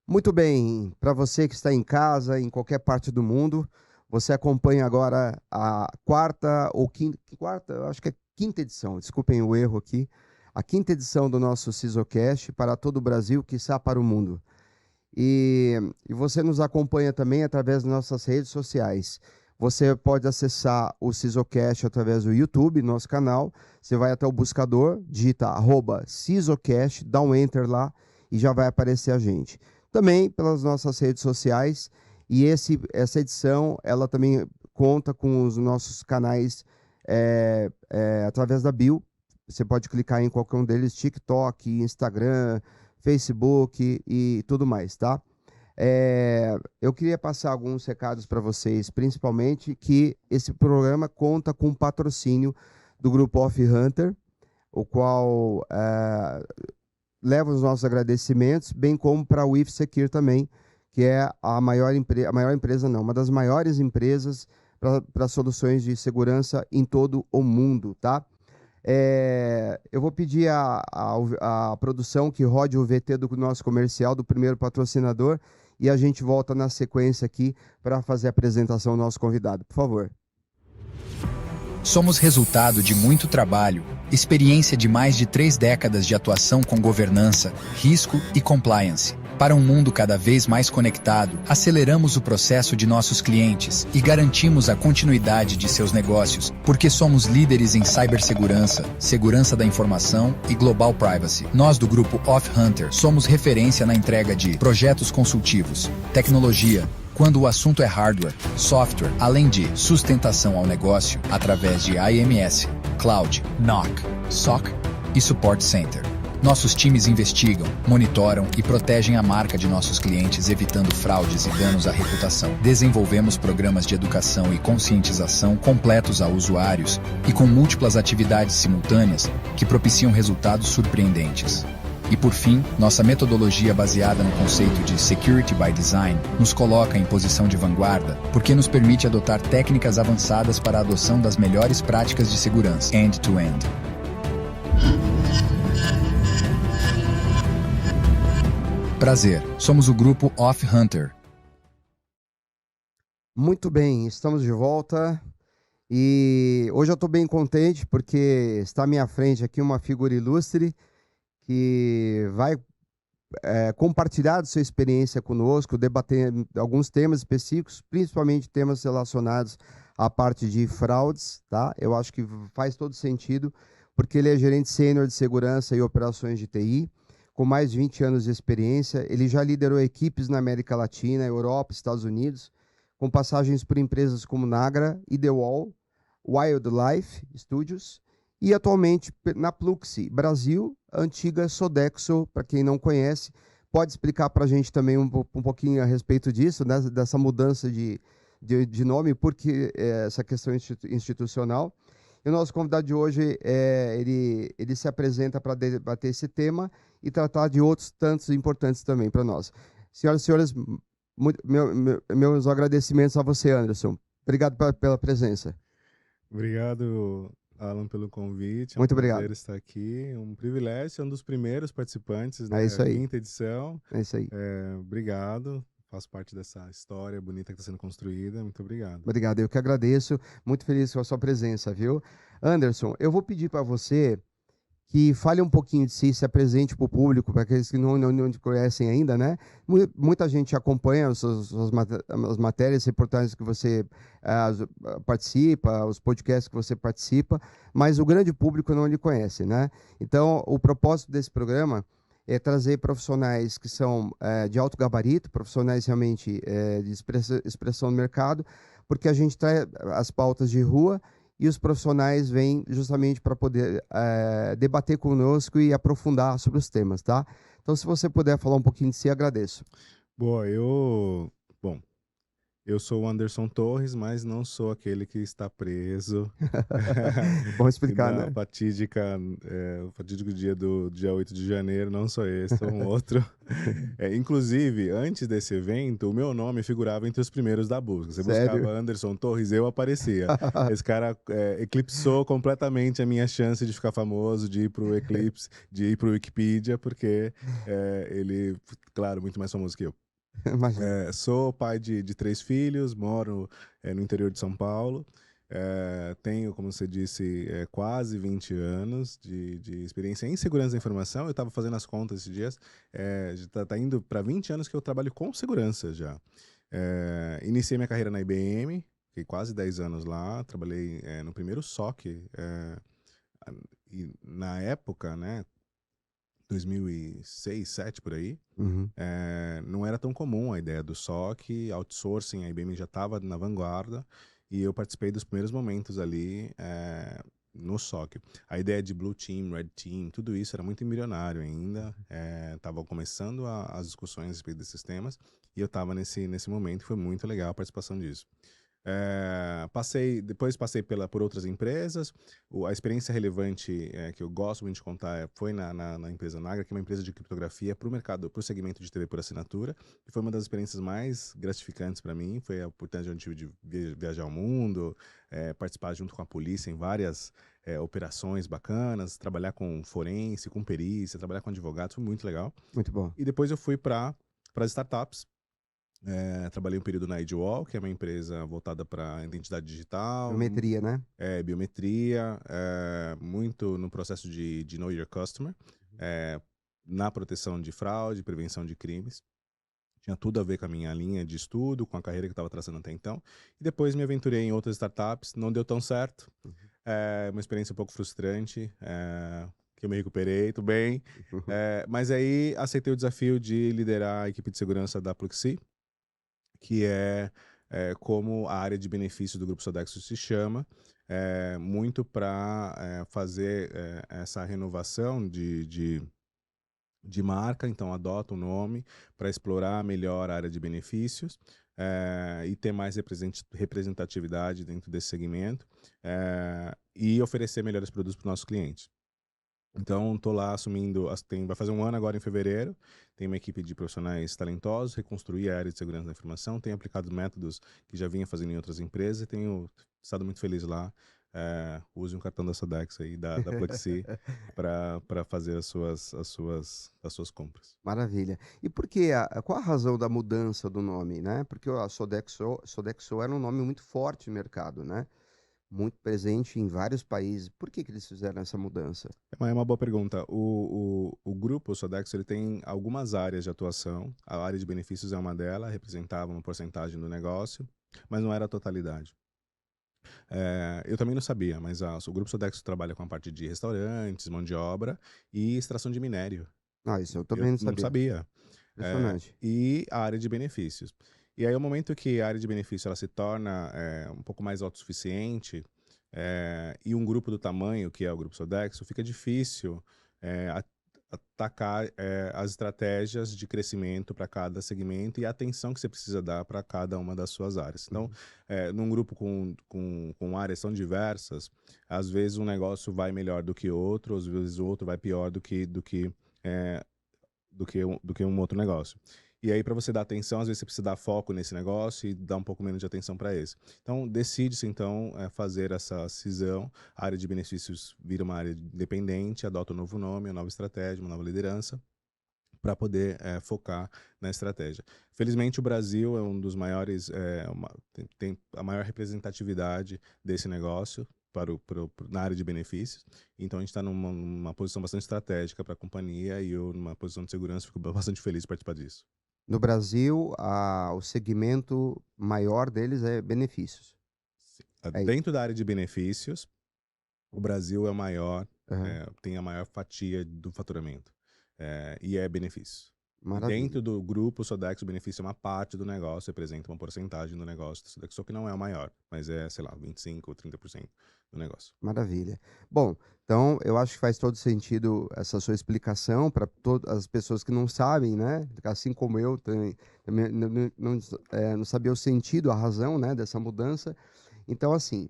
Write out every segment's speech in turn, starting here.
Muito bem, para você que está em casa, em qualquer parte do mundo, você acompanha agora a quarta, eu acho que é quinta edição, desculpem o erro aqui, a quinta edição do nosso CISOcast para todo o Brasil, quiçá para o mundo. E você nos acompanha também através das nossas redes sociais. Você pode acessar o CISOcast através do YouTube, nosso canal. Você vai até o buscador, digita @CISOcast, dá um enter lá e já vai aparecer a gente. Também pelas nossas redes sociais. E essa edição, ela também conta com os nossos canais através da bio. Você pode clicar em qualquer um deles, TikTok, Instagram, Facebook e tudo mais, tá? Eu queria passar alguns recados para vocês, principalmente que esse programa conta com patrocínio do Grupo Off Hunter, o qual leva os nossos agradecimentos, bem como para a WIF Secure também, que é a maior empresa, não, uma das maiores empresas para soluções de segurança em todo o mundo, tá? Eu vou pedir a produção que rode o VT do nosso comercial, do primeiro patrocinador, e a gente volta na sequência aqui para fazer a apresentação do nosso convidado. Por favor. Somos resultado de muito trabalho, experiência de mais de 3 décadas de atuação com governança, risco e compliance. Para um mundo cada vez mais conectado, aceleramos o processo de nossos clientes e garantimos a continuidade de seus negócios, porque somos líderes em cibersegurança, segurança da informação e global privacy. Nós do grupo Off Hunter somos referência na entrega de projetos consultivos, tecnologia, quando o assunto é hardware, software, além de sustentação ao negócio através de IMS, Cloud, NOC, SOC e Support Center. Nossos times investigam, monitoram e protegem a marca de nossos clientes, evitando fraudes e danos à reputação. Desenvolvemos programas de educação e conscientização completos a usuários e com múltiplas atividades simultâneas que propiciam resultados surpreendentes. E por fim, nossa metodologia baseada no conceito de Security by Design nos coloca em posição de vanguarda, porque nos permite adotar técnicas avançadas para a adoção das melhores práticas de segurança, end-to-end. Prazer, somos o grupo Off Hunter. Muito bem, estamos de volta e hoje eu estou bem contente porque está à minha frente aqui uma figura ilustre que vai compartilhar sua experiência conosco, debater alguns temas específicos, principalmente temas relacionados à parte de fraudes, tá? Eu acho que faz todo sentido, porque ele é gerente sênior de segurança e operações de TI, com mais de 20 anos de experiência. Ele já liderou equipes na América Latina, Europa, Estados Unidos, com passagens por empresas como Nagra, Idewall, Wildlife Studios e atualmente na Pluxee, Brasil, antiga Sodexo, para quem não conhece. Pode explicar para a gente também um pouquinho a respeito disso, né, dessa mudança de nome, porque essa questão institucional. E o nosso convidado de hoje, ele se apresenta para debater esse tema e tratar de outros tantos importantes também para nós. Senhoras e senhores, meus agradecimentos a você, Anderson. Obrigado pela presença. Obrigado, Alan, pelo convite. Muito um obrigado. prazer estar aqui. Um privilégio ser um dos primeiros participantes, né? É isso aí. Quinta edição. É isso aí. Obrigado. Faço parte dessa história bonita que está sendo construída. Muito obrigado. Obrigado, eu que agradeço. Muito feliz com a sua presença, viu? Anderson, eu vou pedir para você que fale um pouquinho de si, se apresente para o público, para aqueles que não te conhecem ainda, né? Muita gente acompanha as matérias, reportagens que você participa, os podcasts que você participa, mas o grande público não lhe conhece, né? Então, o propósito desse programa é trazer profissionais que são de alto gabarito, profissionais realmente de expressão no mercado, porque a gente traz as pautas de rua e os profissionais vêm justamente para poder debater conosco e aprofundar sobre os temas, tá? Então, se você puder falar um pouquinho de si, agradeço. Bom, eu Eu sou o Anderson Torres, mas não sou aquele que está preso Bom explicar, na né? o fatídico dia do dia 8 de janeiro. Não sou esse, sou um outro. Inclusive, antes desse evento, o meu nome figurava entre os primeiros da busca. Você buscava Sério? Anderson Torres, eu aparecia. Esse cara eclipsou completamente a minha chance de ficar famoso, de ir pro Eclipse, de ir pro Wikipedia, porque ele, claro, muito mais famoso que eu. Imagina. Sou pai de 3 filhos, moro no interior de São Paulo. Tenho, como você disse, quase 20 anos de experiência em segurança da informação. Eu estava fazendo as contas esses dias. Tá indo para 20 anos que eu trabalho com segurança já. Iniciei minha carreira na IBM, fiquei quase 10 anos lá. Trabalhei no primeiro SOC. E na época, né, 2006, 2007 por aí. Uhum. Não era tão comum a ideia do SOC, outsourcing, a IBM já estava na vanguarda e eu participei dos primeiros momentos ali no SOC. A ideia de Blue Team, Red Team, tudo isso era muito embrionário ainda, estavam começando as discussões a respeito desses temas e eu estava nesse momento e foi muito legal a participação disso. Depois passei por outras empresas. A experiência relevante que eu gosto muito de contar foi na empresa Nagra, que é uma empresa de criptografia para o mercado, para o segmento de TV por assinatura. E foi uma das experiências mais gratificantes para mim. Foi a oportunidade que eu tive de viajar ao mundo, participar junto com a polícia em várias operações bacanas, trabalhar com forense, com perícia, trabalhar com advogados, foi muito legal. Muito bom. E depois eu fui para as startups. Trabalhei um período na Edgewall, que é uma empresa voltada para identidade digital. Biometria, né? Biometria, muito no processo de Know Your Customer, na proteção de fraude, prevenção de crimes. Tinha tudo a ver com a minha linha de estudo, com a carreira que eu estava traçando até então. E depois me aventurei em outras startups, não deu tão certo. Uma experiência um pouco frustrante, que eu me recuperei, tudo bem. Mas aí aceitei o desafio de liderar a equipe de segurança da Pluxee, que como a área de benefícios do Grupo Sodexo se chama, muito para fazer essa renovação de marca, então adota o nome para explorar melhor a área de benefícios e ter mais representatividade dentro desse segmento e oferecer melhores produtos para os nossos clientes. Então, estou lá assumindo, vai fazer um ano agora em fevereiro, tenho uma equipe de profissionais talentosos, reconstruí a área de segurança da informação, tenho aplicado métodos que já vinha fazendo em outras empresas e tenho estado muito feliz lá. Use um cartão da Sodexo aí, da Pluxee, para fazer as suas compras. Maravilha. E por que, qual a razão da mudança do nome, né? Porque a Sodexo era um nome muito forte no mercado, né? Muito presente em vários países. Por que eles fizeram essa mudança? É uma boa pergunta. O grupo Sodexo ele tem algumas áreas de atuação. A área de benefícios é uma delas, representava uma porcentagem do negócio, mas não era a totalidade. Eu também não sabia, mas o grupo Sodexo trabalha com a parte de restaurantes, mão de obra e extração de minério. Ah, isso eu Eu também não não sabia. sabia. Impressionante. E a área de benefícios. E aí, o momento que a área de benefício ela se torna um pouco mais autossuficiente, e um grupo do tamanho que é o Grupo Sodexo, fica difícil atacar as estratégias de crescimento para cada segmento e a atenção que você precisa dar para cada uma das suas áreas. Então, num grupo com áreas tão diversas, às vezes um negócio vai melhor do que outro, às vezes o outro vai pior do que um outro negócio. E aí, para você dar atenção, às vezes você precisa dar foco nesse negócio e dar um pouco menos de atenção para esse. Então, decide-se, então, fazer essa cisão. A área de benefícios vira uma área independente, adota um novo nome, uma nova estratégia, uma nova liderança, para poder focar na estratégia. Felizmente, o Brasil é um dos maiores, tem a maior representatividade desse negócio na área de benefícios. Então, a gente está numa posição bastante estratégica para a companhia e eu, numa posição de segurança, fico bastante feliz de participar disso. No Brasil, o segmento maior deles é benefícios. É isso. Dentro da área de benefícios, o Brasil é o maior, Aham. tem a maior fatia do faturamento. E é benefício. Maravilha. Dentro do grupo, o Sodexo beneficia uma parte do negócio, representa uma porcentagem do negócio do Sodexo, só que não é o maior, mas é, sei lá, 25% ou 30% do negócio. Maravilha. Bom, então eu acho que faz todo sentido essa sua explicação para todas as pessoas que não sabem, né? Assim como eu também não sabia o sentido, a razão, né, dessa mudança. Então, assim,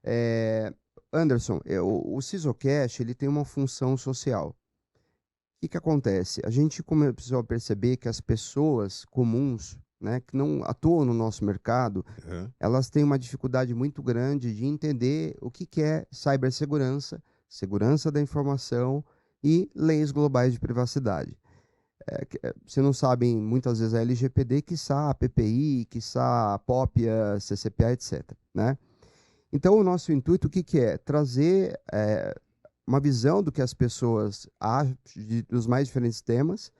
é, Anderson, o SisoCash, ele tem uma função social. O que que acontece? A gente começou a perceber que as pessoas comuns, né, que não atuam no nosso mercado, Uhum. elas têm uma dificuldade muito grande de entender o que que é cibersegurança, segurança da informação e leis globais de privacidade. Se não sabem, muitas vezes a LGPD, quiçá a PPI, quiçá a POP, a CCPA, etc., né? Então, o nosso intuito, o que que é? Trazer uma visão do que as pessoas acham dos mais diferentes temas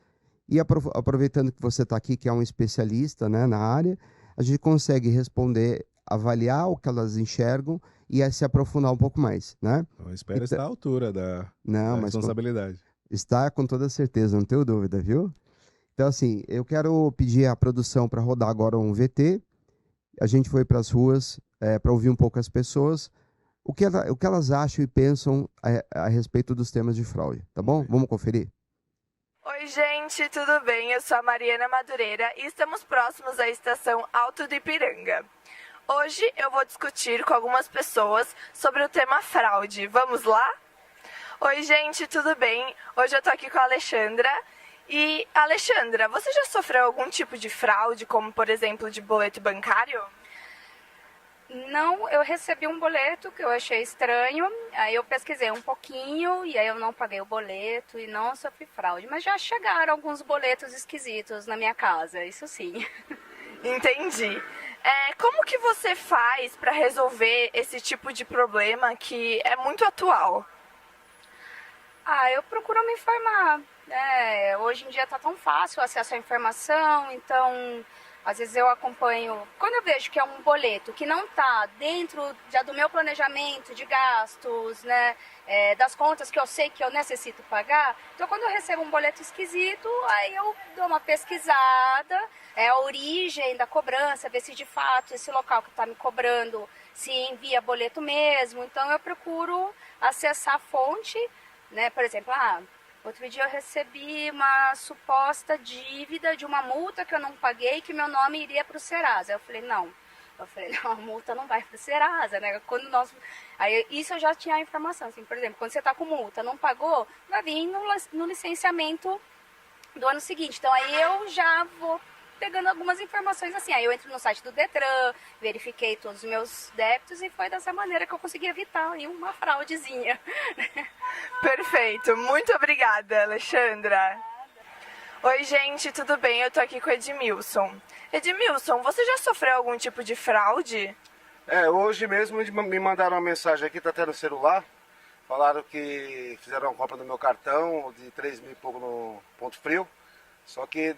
e aproveitando que você está aqui, que é um especialista, né, na área, a gente consegue responder, avaliar o que elas enxergam e se aprofundar um pouco mais, né? Eu espero Então, estar à altura da não, mas responsabilidade. está com toda certeza, não tenho dúvida, viu? Então, assim, eu quero pedir à produção para rodar agora um VT. A gente foi para as ruas para ouvir um pouco as pessoas, o que elas acham e pensam a respeito dos temas de fraude, tá bom? Vamos conferir? Oi, gente, tudo bem? Eu sou a Mariana Madureira e estamos próximos à estação Alto do Ipiranga. Hoje eu vou discutir com algumas pessoas sobre o tema fraude. Vamos lá? Oi, gente, tudo bem? Hoje eu tô aqui com a Alexandra. E, Alexandra, você já sofreu algum tipo de fraude, como, por exemplo, de boleto bancário? Não, eu recebi um boleto que eu achei estranho, aí eu pesquisei um pouquinho e aí eu não paguei o boleto e não sofri fraude. Mas já chegaram alguns boletos esquisitos na minha casa, isso sim. Entendi. Como que você faz para resolver esse tipo de problema que é muito atual? Eu procuro me informar. Hoje em dia tá tão fácil o acesso à informação, então às vezes eu acompanho. Quando eu vejo que é um boleto que não está dentro já do meu planejamento de gastos, né, das contas que eu sei que eu necessito pagar, então quando eu recebo um boleto esquisito, aí eu dou uma pesquisada, a origem da cobrança, ver se de fato esse local que está me cobrando se envia boleto mesmo. Então eu procuro acessar a fonte, né, por exemplo, outro dia eu recebi uma suposta dívida de uma multa que eu não paguei, que meu nome iria para o Serasa. Eu falei, não, a multa não vai para o Serasa, né? Aí isso eu já tinha a informação, assim, por exemplo, quando você está com multa, não pagou, vai vir no licenciamento do ano seguinte. Então aí eu já vou pegando algumas informações assim. Aí eu entro no site do Detran, verifiquei todos os meus débitos e foi dessa maneira que eu consegui evitar aí uma fraudezinha. Perfeito, muito obrigada, Alexandra. Oi, gente, tudo bem? Eu tô aqui com o Edmilson. Edmilson, você já sofreu algum tipo de fraude? Hoje mesmo me mandaram uma mensagem aqui, tá até no celular. Falaram que fizeram uma compra no meu cartão de 3 mil e pouco no Ponto Frio. Só que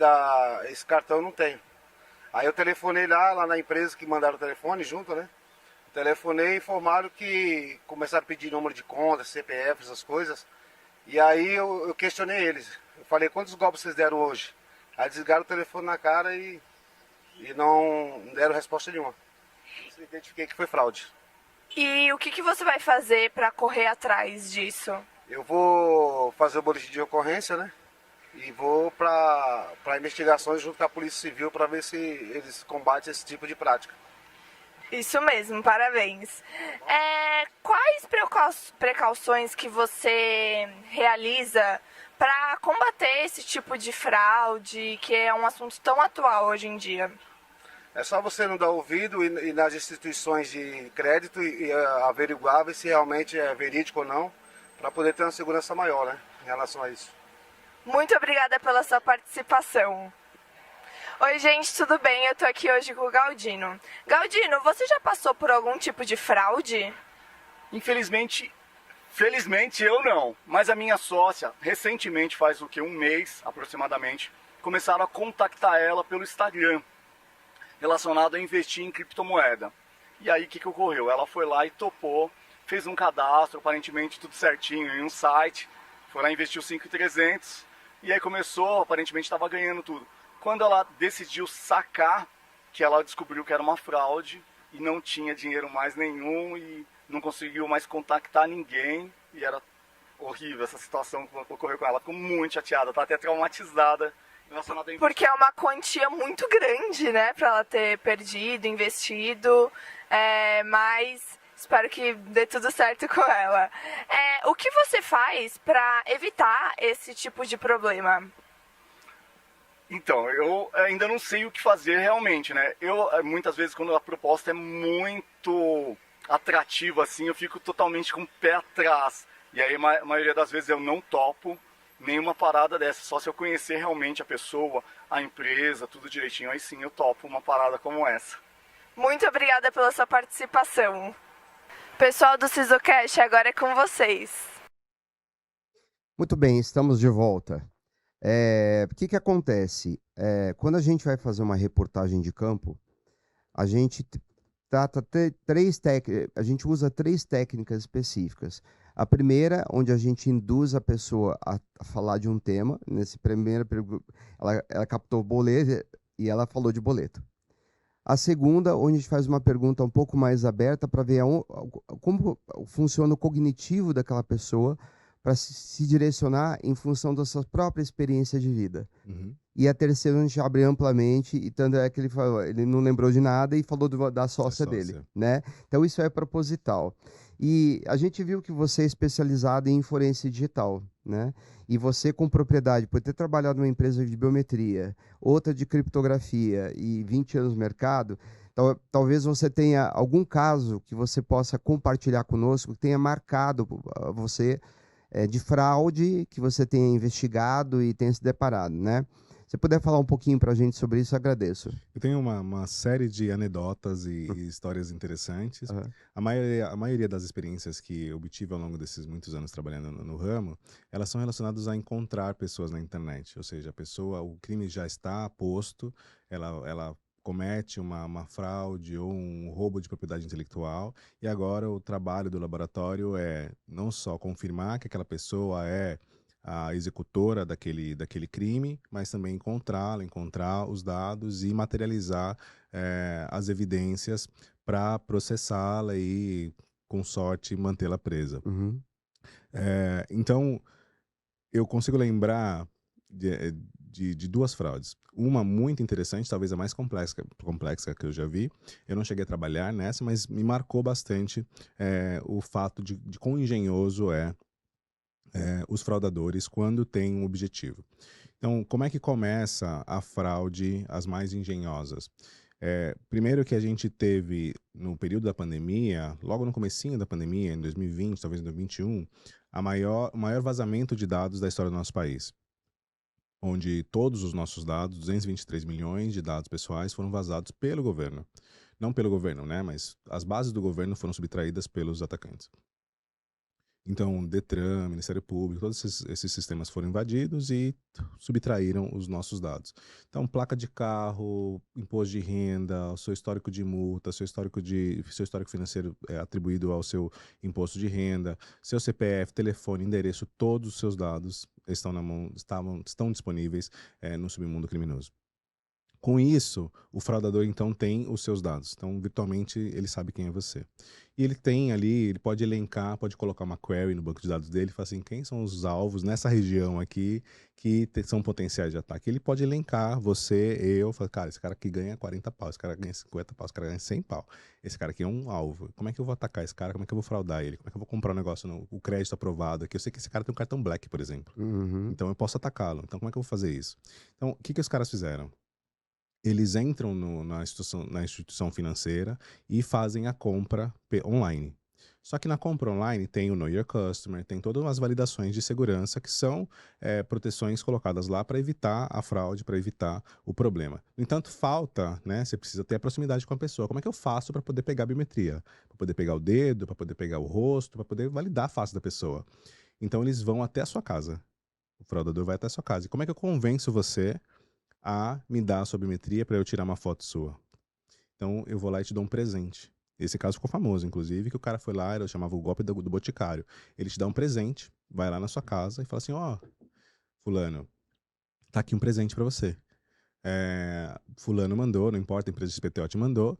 esse cartão eu não tenho. Aí eu telefonei lá na empresa que mandaram o telefone junto, né? Telefonei e informaram que começaram a pedir número de conta, CPF, essas coisas. E aí eu questionei eles. Eu falei, quantos golpes vocês deram hoje? Aí desligaram o telefone na cara e não deram resposta nenhuma. Eu identifiquei que foi fraude. E o que você vai fazer para correr atrás disso? Eu vou fazer o boletim de ocorrência, né? E vou para investigações junto com a Polícia Civil para ver se eles combatem esse tipo de prática. Isso mesmo, parabéns. Quais precauções que você realiza para combater esse tipo de fraude, que é um assunto tão atual hoje em dia? É só você não dar ouvido e nas instituições de crédito e averiguar se realmente é verídico ou não, para poder ter uma segurança maior, né, em relação a isso. Muito obrigada pela sua participação. Oi, gente, tudo bem? Eu tô aqui hoje com o Galdino. Galdino, você já passou por algum tipo de fraude? Felizmente eu não, mas a minha sócia, recentemente, faz um mês aproximadamente, começaram a contactar ela pelo Instagram, relacionado a investir em criptomoeda. E aí o que ocorreu? Ela foi lá e topou, fez um cadastro, aparentemente tudo certinho, em um site, foi lá e investiu 5.300 E aí começou, aparentemente estava ganhando tudo. Quando ela decidiu sacar, que ela descobriu que era uma fraude e não tinha dinheiro mais nenhum e não conseguiu mais contactar ninguém. E era horrível essa situação que ocorreu com ela. Ficou muito chateada, tá até traumatizada. Porque é uma quantia muito grande, né, pra ela ter perdido, investido, mas espero que dê tudo certo com ela. O que você faz pra evitar esse tipo de problema? Então, eu ainda não sei o que fazer realmente, né? Muitas vezes, quando a proposta é muito atrativa, assim, eu fico totalmente com o pé atrás. E aí, a maioria das vezes, eu não topo nenhuma parada dessa. Só se eu conhecer realmente a pessoa, a empresa, tudo direitinho, aí sim eu topo uma parada como essa. Muito obrigada pela sua participação. Pessoal do Sisocast, agora é com vocês. Muito bem, estamos de volta. O que acontece? Quando a gente vai fazer uma reportagem de campo, a gente a gente usa 3 técnicas específicas. A primeira, onde a gente induz a pessoa a falar de um tema. Nesse primeiro, ela captou boleto e ela falou de boleto. A segunda, onde a gente faz uma pergunta um pouco mais aberta para ver como funciona o cognitivo daquela pessoa para se direcionar em função da sua própria experiência de vida. Uhum. E a terceira, a gente abre amplamente, e tanto é que ele não lembrou de nada e falou da sócia dele, né? Então, isso é proposital. E a gente viu que você é especializado em forense digital, né? E você, com propriedade, por ter trabalhado numa empresa de biometria, outra de criptografia e 20 anos no mercado, talvez você tenha algum caso que você possa compartilhar conosco, que tenha marcado você de fraude, que você tenha investigado e tenha se deparado, né? Se puder falar um pouquinho para a gente sobre isso, eu agradeço. Eu tenho uma série de anedotas e histórias interessantes. Uhum. A maioria das experiências que eu obtive ao longo desses muitos anos trabalhando no ramo, elas são relacionadas a encontrar pessoas na internet. Ou seja, o crime já está posto, ela comete uma fraude ou um roubo de propriedade intelectual, e agora o trabalho do laboratório é não só confirmar que aquela pessoa é a executora daquele crime, mas também encontrar os dados e materializar as evidências para processá-la e, com sorte, mantê-la presa. Uhum. Então, eu consigo lembrar de 2 fraudes. Uma muito interessante, talvez a mais complexa que eu já vi. Eu não cheguei a trabalhar nessa, mas me marcou bastante o fato de quão engenhoso os fraudadores quando têm um objetivo. Então, como é que começa a fraude, as mais engenhosas? Primeiro que a gente teve, no período da pandemia, logo no comecinho da pandemia, em 2020, talvez em 2021, o maior vazamento de dados da história do nosso país, onde todos os nossos dados, 223 milhões de dados pessoais, foram vazados pelo governo. Não pelo governo, né? Mas as bases do governo foram subtraídas pelos atacantes. Então, Detran, Ministério Público, todos esses sistemas foram invadidos e subtraíram os nossos dados. Então, placa de carro, imposto de renda, o seu histórico de multa, seu histórico financeiro atribuído ao seu imposto de renda, seu CPF, telefone, endereço, todos os seus dados estão disponíveis no submundo criminoso. Com isso, o fraudador, então, tem os seus dados. Então, virtualmente, ele sabe quem é você. E ele tem ali, ele pode elencar, pode colocar uma query no banco de dados dele e falar assim, quem são os alvos nessa região aqui que são potenciais de ataque. Ele pode elencar você, eu, falar, cara, esse cara aqui ganha 40 pau, esse cara ganha 50 pau, esse cara ganha 100 pau. Esse cara aqui é um alvo. Como é que eu vou atacar esse cara? Como é que eu vou fraudar ele? Como é que eu vou comprar um negócio, o crédito aprovado aqui? Eu sei que esse cara tem um cartão Black, por exemplo. Uhum. Então, eu posso atacá-lo. Então, como é que eu vou fazer isso? Então, o que os caras fizeram? Eles entram na instituição financeira e fazem a compra online. Só que na compra online tem o Know Your Customer, tem todas as validações de segurança que são proteções colocadas lá para evitar a fraude, para evitar o problema. No entanto, falta, né? Você precisa ter a proximidade com a pessoa. Como é que eu faço para poder pegar a biometria? Para poder pegar o dedo, para poder pegar o rosto, para poder validar a face da pessoa. Então eles vão até a sua casa. O fraudador vai até a sua casa. E como é que eu convenço você a me dar a sua biometria para eu tirar uma foto sua? Então eu vou lá e te dou um presente. Esse caso ficou famoso, inclusive, que o cara foi lá, eu chamava o golpe do boticário. Ele te dá um presente, vai lá na sua casa e fala assim, ó, fulano, tá aqui um presente para você. Fulano mandou, não importa, a empresa de XPTO te mandou.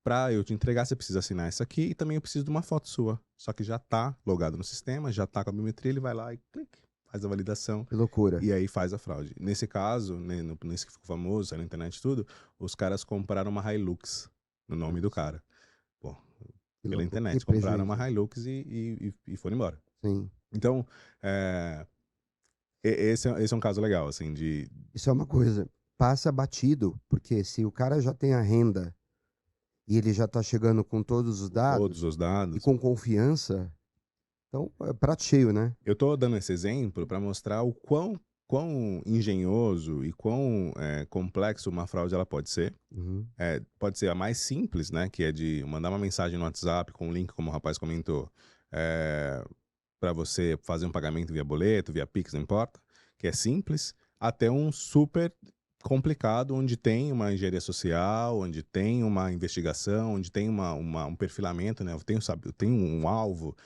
Para eu te entregar, você precisa assinar isso aqui e também eu preciso de uma foto sua. Só que já tá logado no sistema, já tá com a biometria, ele vai lá e clique, faz a validação. Que loucura. E aí faz a fraude. Nesse caso, né, nesse que ficou famoso, saiu na internet e tudo, os caras compraram uma Hilux no nome do cara. Pô, Que pela loucura. internet. Que Compraram prejuízo. uma Hilux e foram embora. Sim. Então, esse é um caso legal, assim, de... Isso é uma coisa, passa batido, porque se o cara já tem a renda e ele já está chegando com todos os dados Todos os e dados. com confiança, então é prato cheio, né? Eu tô dando esse exemplo para mostrar o quão engenhoso e quão complexo uma fraude ela pode ser. Uhum. Pode ser a mais simples, né? Que é de mandar uma mensagem no WhatsApp com um link, como o rapaz comentou, para você fazer um pagamento via boleto, via Pix, não importa, que é simples, até um super complicado, onde tem uma engenharia social, onde tem uma investigação, onde tem um perfilamento, né? Eu tenho um alvo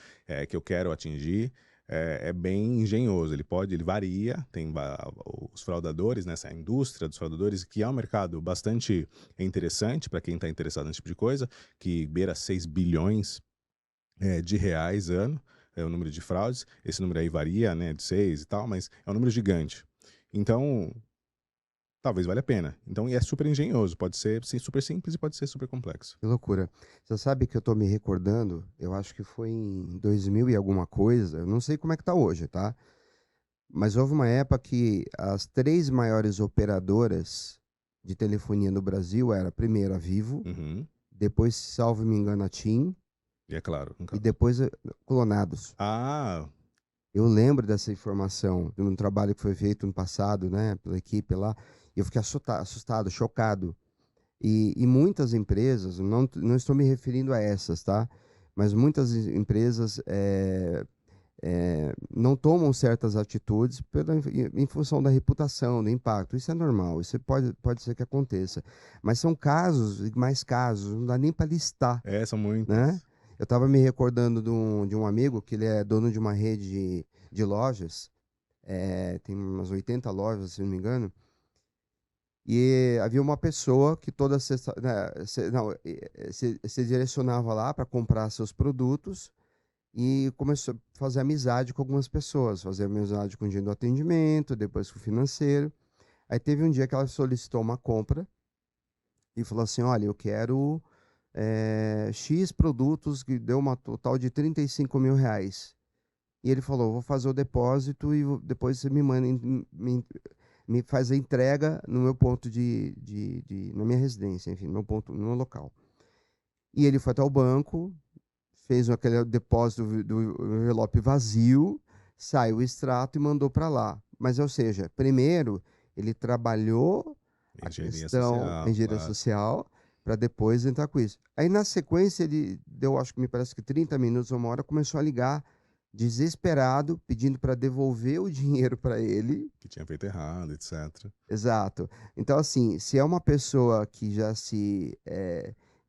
que eu quero atingir. É bem engenhoso, ele varia, tem os fraudadores, né, essa indústria dos fraudadores, que é um mercado bastante interessante para quem está interessado nesse tipo de coisa, que beira 6 bilhões de reais ano, é o número de fraudes. Esse número aí varia, né, de 6 e tal, mas é um número gigante. Então, talvez valha a pena. Então, e é super engenhoso, pode ser super simples e pode ser super complexo. Que loucura. Você sabe que eu tô me recordando, eu acho que foi em 2000 e alguma coisa, eu não sei como é que tá hoje, tá? Mas houve uma época que as 3 maiores operadoras de telefonia no Brasil era primeiro a Vivo, Uhum. depois, salvo me engano, a TIM E é claro. e depois Clonados. Ah, Eu lembro dessa informação de um trabalho que foi feito no passado, né, pela equipe lá, e eu fiquei assustado, chocado. E muitas empresas, não estou me referindo a essas, tá? Mas muitas empresas não tomam certas atitudes em função da reputação, do impacto. Isso é normal, isso pode ser que aconteça. Mas são casos, e mais casos, não dá nem para listar, são muitas. né? Eu estava me recordando de um amigo que ele é dono de uma rede de lojas, tem umas 80 lojas, se não me engano, e havia uma pessoa que toda sexta, né, se direcionava lá para comprar seus produtos e começou a fazer amizade com algumas pessoas, fazer amizade com o dia do atendimento, depois com o financeiro. Aí teve um dia que ela solicitou uma compra e falou assim, olha, eu quero X produtos, que deu uma total de 35 mil reais. E ele falou, vou fazer o depósito e depois você me manda, me faz a entrega no meu ponto na minha residência, enfim, no meu ponto, no meu local. E ele foi até o banco, fez aquele depósito do envelope vazio, saiu o extrato e mandou para lá. Mas, ou seja, primeiro ele trabalhou a questão, a engenharia social, para depois entrar com isso. Aí, na sequência, ele deu, acho que me parece que 30 minutos, uma hora, começou a ligar desesperado, pedindo para devolver o dinheiro para ele. Que tinha feito errado, etc. Exato. Então, assim, se é uma pessoa que já se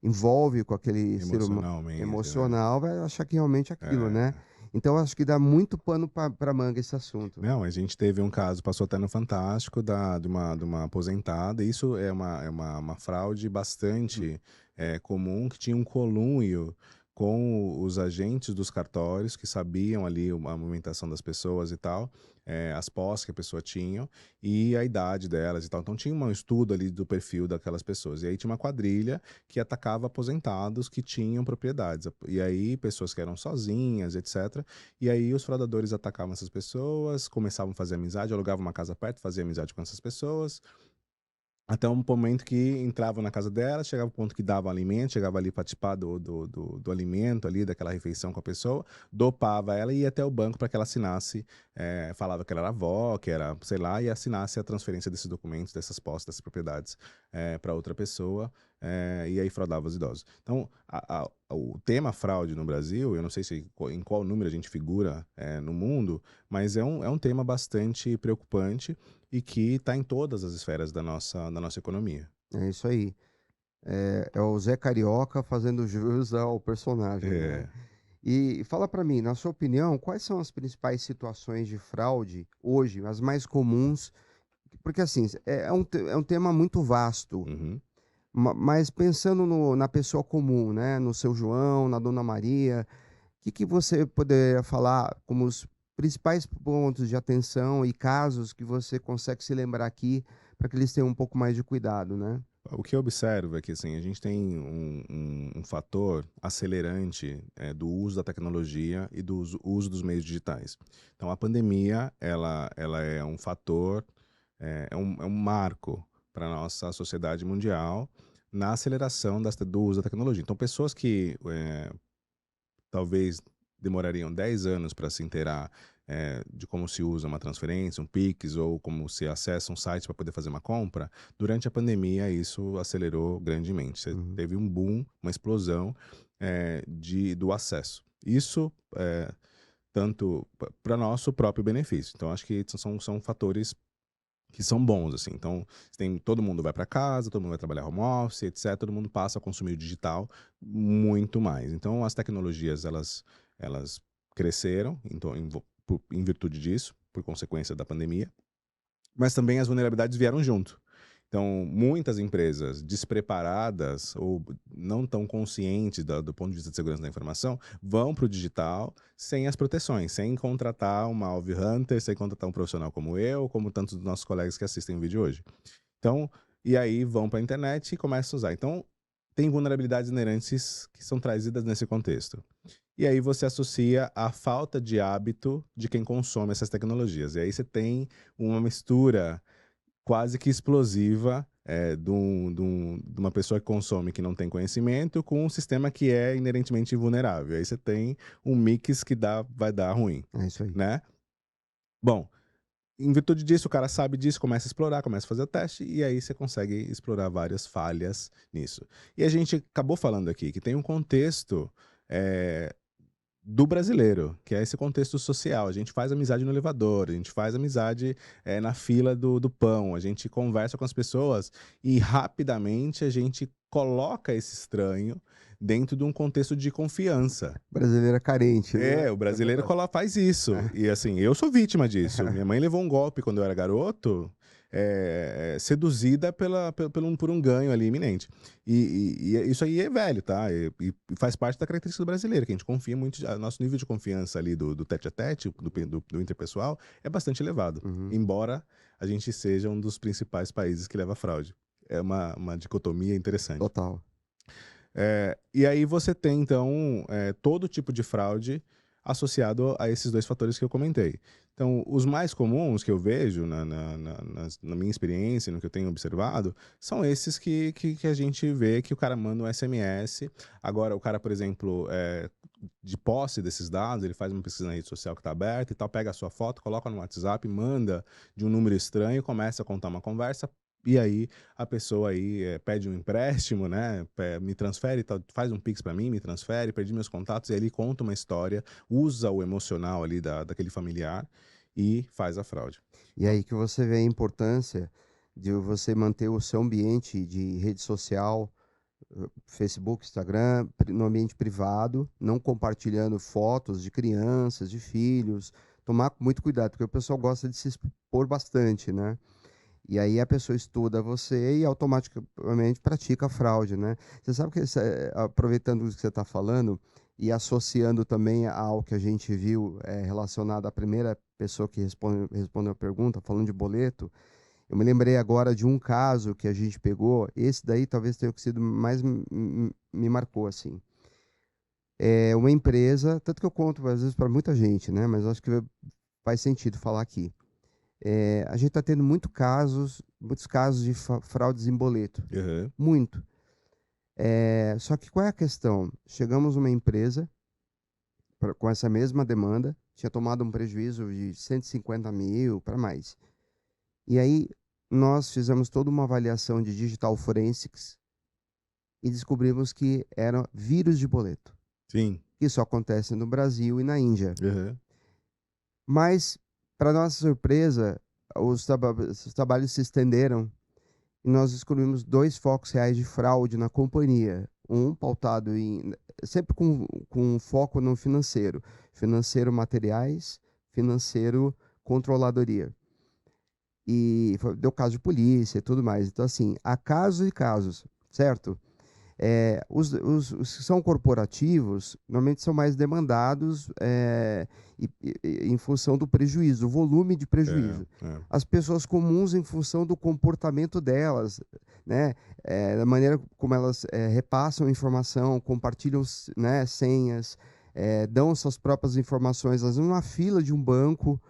envolve com aquele ser humano emocional, vai achar que realmente é aquilo, né? Então, acho que dá muito pano para manga esse assunto. Não, a gente teve um caso, passou até no Fantástico, de uma aposentada. Isso é uma fraude bastante comum, que tinha um conluio com os agentes dos cartórios, que sabiam ali a movimentação das pessoas e tal, as posses que a pessoa tinha e a idade delas e tal. Então tinha um estudo ali do perfil daquelas pessoas. E aí tinha uma quadrilha que atacava aposentados que tinham propriedades. E aí pessoas que eram sozinhas, etc. E aí os fraudadores atacavam essas pessoas, começavam a fazer amizade, alugavam uma casa perto, faziam amizade com essas pessoas. Até um momento que entravam na casa dela, chegava o ponto que dava alimento, chegava ali participar do alimento ali, daquela refeição com a pessoa, dopava ela e ia até o banco para que ela assinasse, falava que ela era avó, que era, sei lá, e assinasse a transferência desses documentos, dessas posses, dessas propriedades para outra pessoa, e aí fraudava os idosos. Então, o tema fraude no Brasil, eu não sei em qual número a gente figura no mundo, mas é um tema bastante preocupante e que está em todas as esferas da nossa economia. É isso aí. É o Zé Carioca fazendo jus ao personagem, né? E fala para mim, na sua opinião, quais são as principais situações de fraude hoje, as mais comuns, Porque assim, é um tema muito vasto, Uhum. mas pensando na pessoa comum, né? No seu João, na Dona Maria, que você poderia falar como os principais pontos de atenção e casos que você consegue se lembrar aqui para que eles tenham um pouco mais de cuidado, né? O que eu observo é que assim, a gente tem um fator acelerante do uso da tecnologia e do uso dos meios digitais. Então, a pandemia, ela é um fator, é um marco para a nossa sociedade mundial na aceleração do uso da tecnologia. Então, pessoas que talvez demorariam 10 anos para se inteirar de como se usa uma transferência, um Pix, ou como se acessa um site para poder fazer uma compra, durante a pandemia isso acelerou grandemente. Você Uhum. teve um boom, uma explosão do acesso. Isso tanto para nosso próprio benefício. Então, acho que são fatores que são bons, assim. Então, todo mundo vai para casa, todo mundo vai trabalhar home office, etc. Todo mundo passa a consumir o digital muito mais. Então, as tecnologias, elas cresceram, então, em virtude disso, por consequência da pandemia, mas também as vulnerabilidades vieram junto. Então, muitas empresas despreparadas ou não tão conscientes do ponto de vista de segurança da informação vão para o digital sem as proteções, sem contratar uma Alv Hunter, sem contratar um profissional como eu, como tantos dos nossos colegas que assistem o vídeo hoje. Então, e aí vão para a internet e começam a usar. Então, tem vulnerabilidades inerentes que são trazidas nesse contexto. E aí você associa a falta de hábito de quem consome essas tecnologias. E aí você tem uma mistura quase que explosiva de uma pessoa que consome que não tem conhecimento com um sistema que é inerentemente vulnerável. Aí você tem um mix que vai dar ruim, É isso aí. né? Bom, em virtude disso, o cara sabe disso, começa a explorar, começa a fazer o teste, e aí você consegue explorar várias falhas nisso. E a gente acabou falando aqui que tem um contexto do brasileiro, que é esse contexto social. A gente faz amizade no elevador, a gente faz amizade na fila do pão, a gente conversa com as pessoas e rapidamente a gente coloca esse estranho dentro de um contexto de confiança. Brasileira carente, né? O brasileiro faz isso. É. E assim, eu sou vítima disso. Minha mãe levou um golpe quando eu era garoto, seduzida por um ganho ali iminente. E isso aí é velho, tá? E faz parte da característica do brasileiro, que a gente confia muito. Nosso nível de confiança ali do tete-a-tete, do interpessoal, é bastante elevado. Uhum. Embora a gente seja um dos principais países que leva fraude. É uma dicotomia interessante. Total. E aí você tem, então, todo tipo de fraude associado a esses dois fatores que eu comentei. Então, os mais comuns que eu vejo na minha experiência, no que eu tenho observado, são esses que a gente vê que o cara manda um SMS. Agora, o cara, por exemplo, de posse desses dados, ele faz uma pesquisa na rede social que está aberta e tal, pega a sua foto, coloca no WhatsApp, manda de um número estranho, começa a contar uma conversa. E aí a pessoa aí pede um empréstimo, né? Me transfere, faz um Pix para mim, me transfere, perdi meus contatos, e aí ele conta uma história, usa o emocional ali daquele familiar e faz a fraude. E aí que você vê a importância de você manter o seu ambiente de rede social, Facebook, Instagram, no ambiente privado, não compartilhando fotos de crianças, de filhos. Tomar muito cuidado, porque o pessoal gosta de se expor bastante, né? E aí a pessoa estuda você e automaticamente pratica a fraude, né? Você sabe que, aproveitando o que você está falando e associando também ao que a gente viu relacionado à primeira pessoa que respondeu a pergunta, falando de boleto, eu me lembrei agora de um caso que a gente pegou, esse daí talvez tenha sido mais me marcou, assim. É uma empresa, tanto que eu conto às vezes para muita gente, né? Mas acho que faz sentido falar aqui. A gente está tendo muitos casos de fraudes em boleto. Uhum. Muito. Só que qual é a questão? Chegamos numa empresa com essa mesma demanda, tinha tomado um prejuízo de 150 mil para mais. E aí nós fizemos toda uma avaliação de digital forensics e descobrimos que era vírus de boleto. Sim. Isso acontece no Brasil e na Índia. Uhum. Mas, para nossa surpresa, os trabalhos se estenderam e nós descobrimos 2 focos reais de fraude na companhia. Um pautado sempre com foco no financeiro materiais, financeiro controladoria. deu caso de polícia e tudo mais. Então, assim, há casos e casos, certo? Os que são corporativos, normalmente são mais demandados em função do prejuízo, do volume de prejuízo. As pessoas comuns, em função do comportamento delas, né? Da maneira como elas repassam informação, compartilham, né, senhas, dão suas próprias informações, às vezes numa fila de um banco,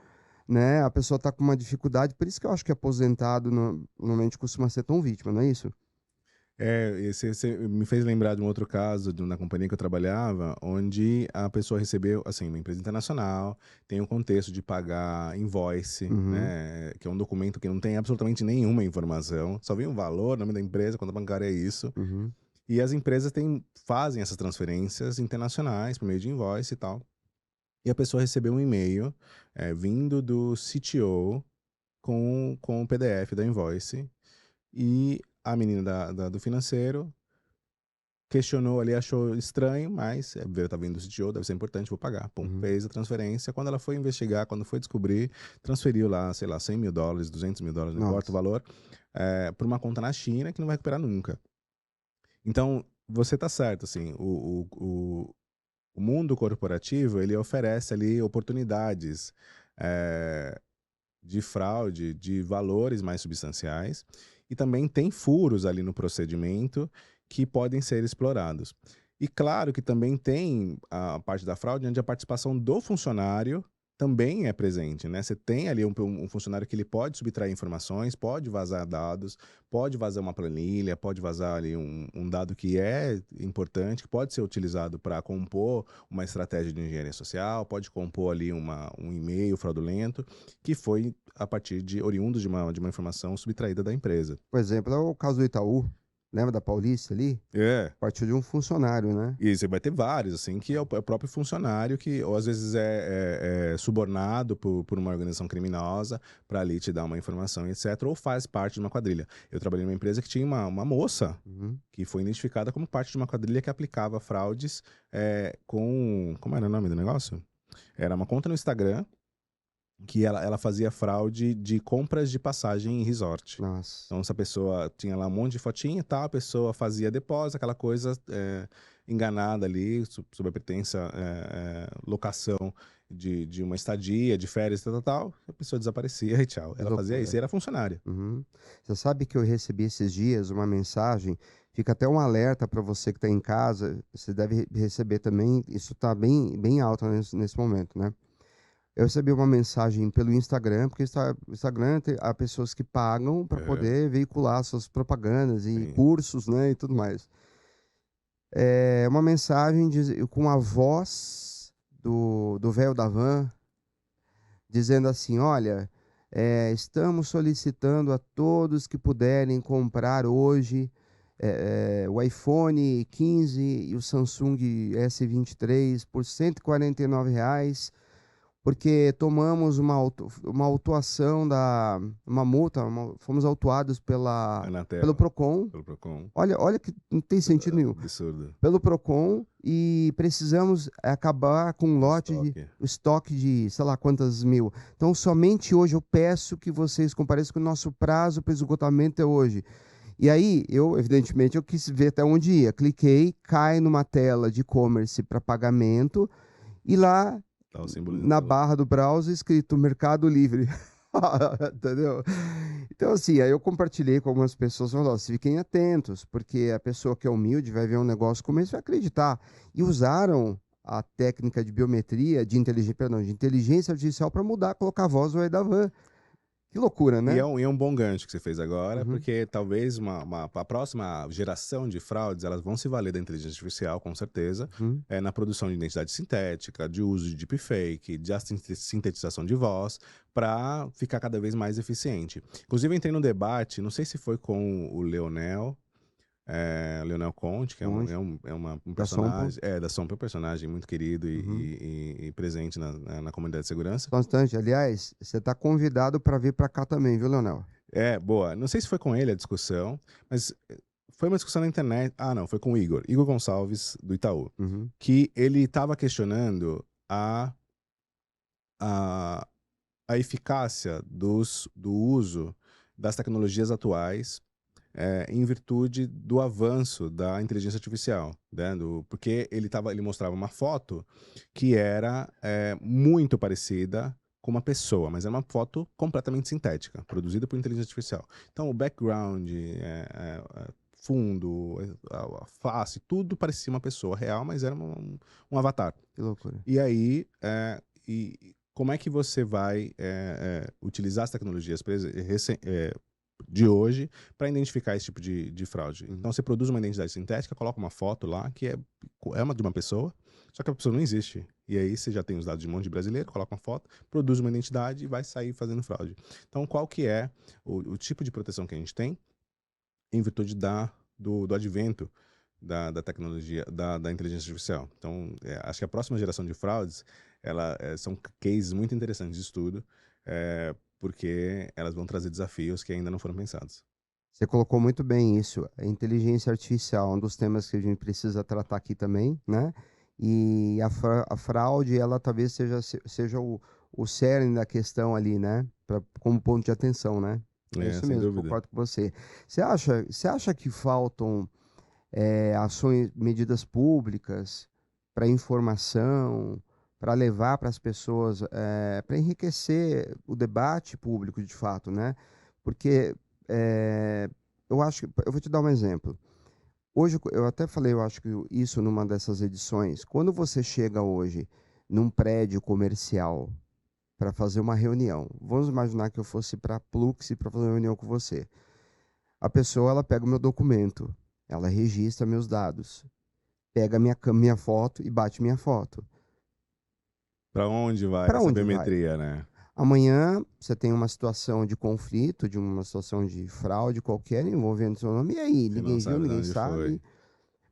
né? A pessoa está com uma dificuldade, por isso que eu acho que aposentado normalmente costuma ser tão vítima, não é isso? Você me fez lembrar de um outro caso na companhia que eu trabalhava, onde a pessoa recebeu, assim, uma empresa internacional, tem um contexto de pagar invoice, né, que é um documento que não tem absolutamente nenhuma informação, só vem o valor, nome da empresa, conta bancária é isso. E as empresas fazem essas transferências internacionais por meio de invoice e tal. E a pessoa recebeu um e-mail vindo do CTO com o PDF da invoice. E a menina do financeiro questionou ali, achou estranho, mas tá vindo do CTO, deve ser importante, vou pagar. Pum, fez a transferência. Quando ela foi investigar, quando foi descobrir, transferiu lá, sei lá, $100 mil, $200 mil, não importa o valor, para uma conta na China que não vai recuperar nunca. Então, você tá certo, assim, o mundo corporativo, ele oferece ali oportunidades de fraude, de valores mais substanciais, e também tem furos ali no procedimento que podem ser explorados. E claro que também tem a parte da fraude onde a participação do funcionário também é presente, né? Você tem ali um funcionário que ele pode subtrair informações, pode vazar dados, pode vazar uma planilha, pode vazar ali um dado que é importante, que pode ser utilizado para compor uma estratégia de engenharia social, pode compor ali um e-mail fraudulento, que foi a partir oriundos de uma informação subtraída da empresa. Por exemplo, é o caso do Itaú. Lembra da Paulista ali? Partiu de um funcionário, né? E você vai ter vários, assim, que é o próprio funcionário que, ou às vezes é subornado por uma organização criminosa para ali te dar uma informação, etc. Ou faz parte de uma quadrilha. Eu trabalhei numa empresa que tinha uma moça que foi identificada como parte de uma quadrilha que aplicava fraudes como era o nome do negócio? Era uma conta no Instagram que ela fazia fraude de compras de passagem em resort. Nossa. Então, essa pessoa tinha lá um monte de fotinha e tal, a pessoa fazia depósito, aquela coisa enganada ali, sob a pretensa locação de uma estadia, de férias, tal, a pessoa desaparecia e tchau. Ela fazia isso e era funcionária. Você sabe que eu recebi esses dias uma mensagem, fica até um alerta para você que está em casa, você deve receber também, isso está bem alto nesse momento, né? Eu recebi uma mensagem pelo Instagram, porque o Instagram há pessoas que pagam para poder veicular suas propagandas e cursos, né, e tudo mais. Uma mensagem com a voz do velho da van, dizendo assim, olha, estamos solicitando a todos que puderem comprar hoje o iPhone 15 e o Samsung S23 por R$149, porque tomamos uma autuação uma multa, fomos autuados pelo Procon. Olha que não tem sentido nenhum. Absurdo. Pelo Procon, e precisamos acabar com o estoque de, sei lá, quantas mil. Então, somente hoje eu peço que vocês compareçam, que o nosso prazo para esgotamento é hoje. E aí, evidentemente, eu quis ver até onde ia. Cliquei, cai numa tela de e-commerce para pagamento, e lá na barra do browser escrito Mercado Livre. Entendeu? Então, assim, aí eu compartilhei com algumas pessoas, falando, fiquem atentos, porque a pessoa que é humilde vai ver um negócio como esse, vai acreditar. E usaram a técnica de biometria, de inteligência artificial para mudar, colocar a voz do da van. Que loucura, né? E é um bom gancho que você fez agora, porque talvez a próxima geração de fraudes, elas vão se valer da inteligência artificial, com certeza, na produção de identidade sintética, de uso de deepfake, de sintetização de voz, para ficar cada vez mais eficiente. Inclusive, eu entrei num debate, não sei se foi com o Leonel Conte, que é um personagem da Sompa, um personagem muito querido e presente na comunidade de segurança. Só um instante, aliás, você está convidado para vir para cá também, viu, Leonel? Boa. Não sei se foi com ele a discussão, mas foi uma discussão na internet. Não, foi com o Igor Gonçalves, do Itaú, que ele estava questionando a a eficácia do uso das tecnologias atuais em virtude do avanço da inteligência artificial, né? Porque ele mostrava uma foto que era muito parecida com uma pessoa, mas era uma foto completamente sintética, produzida por inteligência artificial. Então o background, fundo, a face, tudo parecia uma pessoa real, mas era um avatar. Que loucura. E aí, como é que você vai utilizar as tecnologias de hoje para identificar esse tipo de fraude? Então você produz uma identidade sintética, coloca uma foto lá que é uma de uma pessoa, só que a pessoa não existe. E aí você já tem os dados de um monte de brasileiro, coloca uma foto, produz uma identidade e vai sair fazendo fraude. Então qual que é o tipo de proteção que a gente tem em virtude do advento da tecnologia, da inteligência artificial? Então acho que a próxima geração de fraudes são cases muito interessantes de estudo, porque elas vão trazer desafios que ainda não foram pensados. Você colocou muito bem isso. A inteligência artificial é um dos temas que a gente precisa tratar aqui também, né? E a fraude, ela talvez seja o cerne da questão ali, né? Como ponto de atenção, né? É isso Sem mesmo, dúvida. concordo com você. Você acha que faltam ações, medidas públicas para informação, para levar para as pessoas, para enriquecer o debate público de fato, né? Porque eu acho que, eu vou te dar um exemplo. Hoje, eu até falei, eu acho que isso numa dessas edições, quando você chega hoje num prédio comercial para fazer uma reunião, vamos imaginar que eu fosse para a Plux para fazer uma reunião com você. A pessoa, ela pega o meu documento, ela registra meus dados, pega minha foto e bate minha foto. Para onde vai Pra essa onde biometria, né? Amanhã você tem uma situação de conflito, de uma situação de fraude qualquer envolvendo seu nome. E aí? Você Ninguém não viu, sabe de ninguém onde sabe. foi.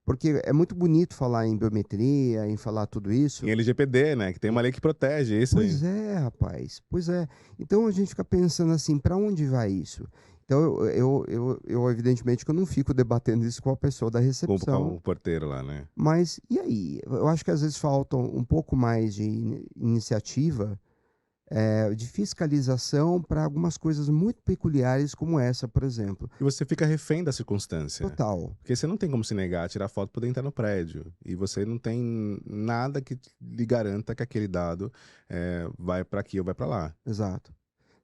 Porque é muito bonito falar em biometria, em falar tudo isso. Em LGPD, né? Que tem uma lei que protege isso aí. Pois é, rapaz. Pois é. Então a gente fica pensando assim, para onde vai isso? Então eu evidentemente que eu não fico debatendo isso com a pessoa da Com recepção. o porteiro lá, né? Mas e aí? Eu acho que às vezes falta um pouco mais de iniciativa, de fiscalização para algumas coisas muito peculiares como essa, por exemplo. E você fica refém da circunstância. Total. Porque você não tem como se negar a tirar foto para poder entrar no prédio. E você não tem nada que lhe garanta que aquele dado vai para aqui ou vai para lá. Exato.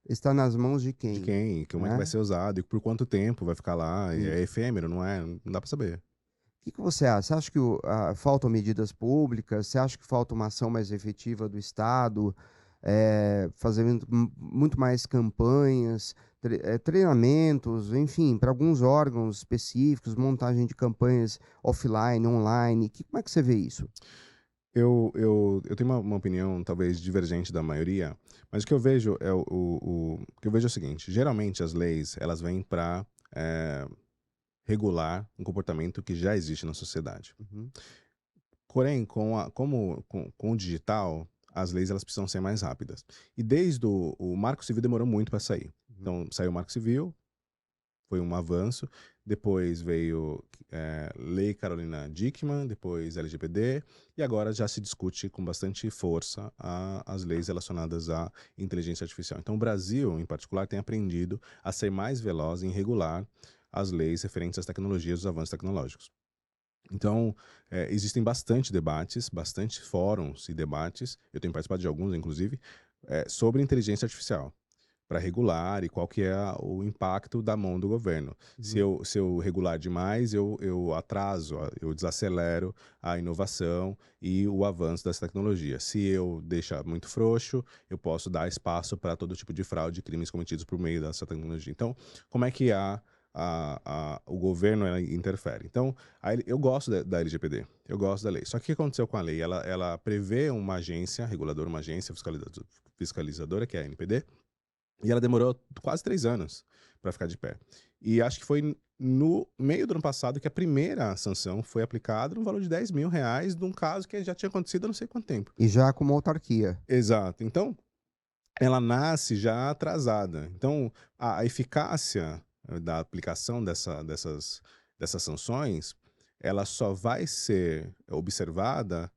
Está nas mãos de quem? De quem, como é que vai ser usado e por quanto tempo vai ficar lá. E é efêmero, não é? Não dá para saber. O que você acha? Você acha que faltam medidas públicas? Você acha que falta uma ação mais efetiva do Estado? Fazendo muito mais campanhas, treinamentos, enfim, para alguns órgãos específicos, montagem de campanhas offline, online. Como é que você vê isso? Eu tenho uma opinião talvez divergente da maioria, mas o que eu vejo o que eu vejo é o seguinte: geralmente as leis elas vêm para regular um comportamento que já existe na sociedade. Uhum. Porém, com o digital, as leis elas precisam ser mais rápidas. E desde o Marco Civil demorou muito para sair. Então saiu o Marco Civil, foi um avanço. Depois veio Lei Carolina Dickmann, depois LGPD, e agora já se discute com bastante força as leis relacionadas à inteligência artificial. Então o Brasil, em particular, tem aprendido a ser mais veloz em regular as leis referentes às tecnologias, os avanços tecnológicos. Então, existem bastante debates, bastante fóruns e debates, eu tenho participado de alguns, inclusive, sobre inteligência artificial, para regular e qual que é o impacto da mão do governo. Uhum. Se eu regular demais, eu atraso, eu desacelero a inovação e o avanço dessa tecnologia. Se eu deixar muito frouxo, eu posso dar espaço para todo tipo de fraude e crimes cometidos por meio dessa tecnologia. Então, como é que o governo interfere? Então, eu gosto da LGPD, eu gosto da lei. Só que o que aconteceu com a lei? Ela prevê uma agência reguladora, uma agência fiscalizadora, que é a ANPD, e ela demorou quase 3 anos para ficar de pé. E acho que foi no meio do ano passado que a primeira sanção foi aplicada no valor de R$10 mil, de um caso que já tinha acontecido há não sei quanto tempo. E já com uma autarquia. Exato. Então, ela nasce já atrasada. Então, a eficácia da aplicação dessas sanções, ela só vai ser observada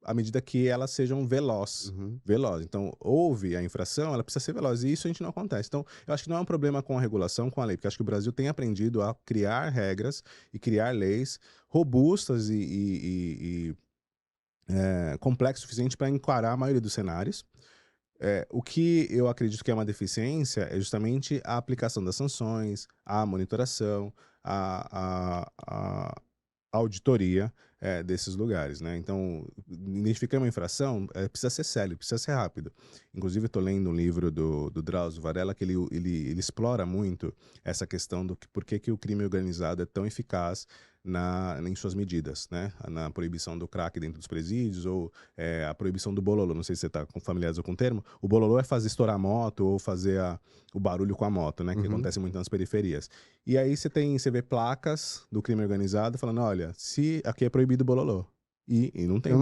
à medida que elas sejam veloz. Então, houve a infração, ela precisa ser veloz. E isso a gente não acontece. Então, eu acho que não é um problema com a regulação, com a lei, porque eu acho que o Brasil tem aprendido a criar regras e criar leis robustas e complexo o suficiente para encarar a maioria dos cenários. O que eu acredito que é uma deficiência é justamente a aplicação das sanções, a monitoração, a auditoria desses lugares, né? Então, identificar uma infração precisa ser célere, precisa ser rápido. Inclusive, eu estou lendo um livro do Drauzio Varela que ele explora muito essa questão do por que o crime organizado é tão eficaz em suas medidas, né? Na proibição do crack dentro dos presídios ou a proibição do bololô. Não sei se você está familiarizado com o termo. O bololô é fazer estourar a moto ou fazer o barulho com a moto, né? Que acontece muito nas periferias. E aí você vê placas do crime organizado falando, olha, se aqui é proibido o bololô. E não tem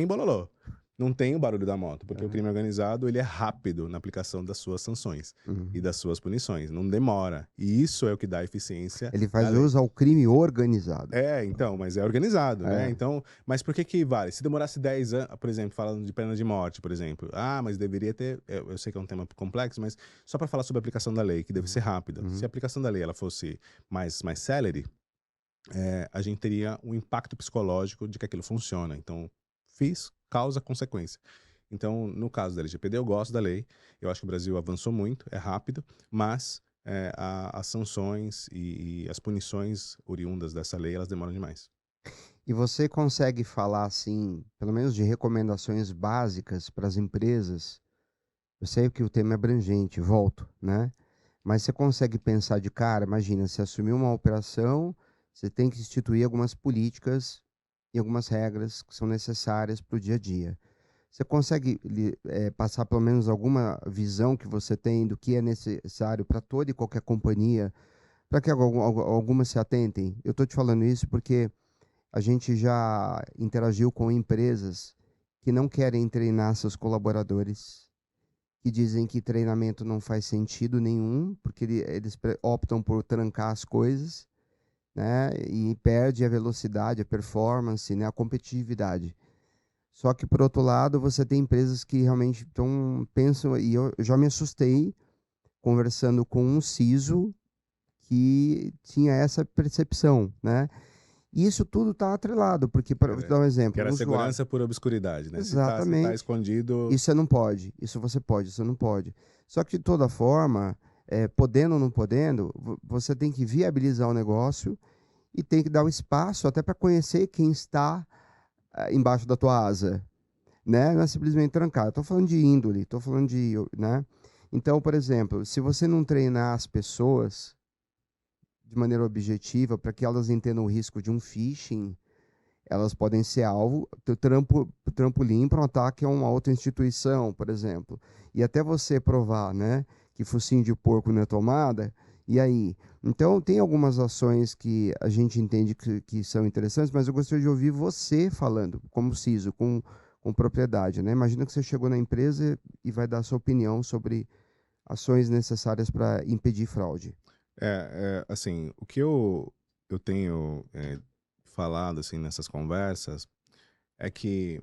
bololô. Não tem o barulho da moto, porque o crime organizado ele é rápido na aplicação das suas sanções e das suas punições, não demora. E isso é o que dá eficiência. Ele faz uso ao crime organizado. Então, mas é organizado, né? Então, mas por que vale? Se demorasse 10 anos, por exemplo, falando de pena de morte, por exemplo, mas deveria ter, eu sei que é um tema complexo, mas só para falar sobre a aplicação da lei, que deve ser rápida. Se a aplicação da lei ela fosse mais célere, a gente teria um impacto psicológico de que aquilo funciona. Então, causa, consequência. Então, no caso da LGPD, eu gosto da lei. Eu acho que o Brasil avançou muito, é rápido, mas as sanções e as punições oriundas dessa lei, elas demoram demais. E você consegue falar, assim, pelo menos de recomendações básicas para as empresas? Eu sei que o tema é abrangente, volto, né? Mas você consegue pensar de cara, imagina, se assumir uma operação, você tem que instituir algumas políticas e algumas regras que são necessárias para o dia a dia. Você consegue passar pelo menos alguma visão que você tem do que é necessário para toda e qualquer companhia, para que algumas se atentem? Eu estou te falando isso porque a gente já interagiu com empresas que não querem treinar seus colaboradores, que dizem que treinamento não faz sentido nenhum, porque eles optam por trancar as coisas, né, e perde a velocidade, a performance, né, a competitividade. Só que, por outro lado, você tem empresas que realmente pensam, e eu já me assustei conversando com um CISO que tinha essa percepção, né? E isso tudo está atrelado, porque, para dar um exemplo... Que era segurança por obscuridade, né? Exatamente. Se tá escondido... Isso você não pode, isso você pode, isso não pode. Só que, de toda forma... podendo ou não podendo, você tem que viabilizar o negócio e tem que dar o espaço até para conhecer quem está embaixo da tua asa, né? Não é simplesmente trancar. Estou falando de índole, estou falando de, né? Então, por exemplo, se você não treinar as pessoas de maneira objetiva para que elas entendam o risco de um phishing, elas podem ser alvo, trampolim para um ataque a uma outra instituição, por exemplo. E até você provar, né, que focinho de porco não é tomada, e aí? Então, tem algumas ações que a gente entende que são interessantes, mas eu gostaria de ouvir você falando, como CISO, com propriedade, né? Imagina que você chegou na empresa e vai dar a sua opinião sobre ações necessárias para impedir fraude. Assim, o que eu tenho falado, assim, nessas conversas, é que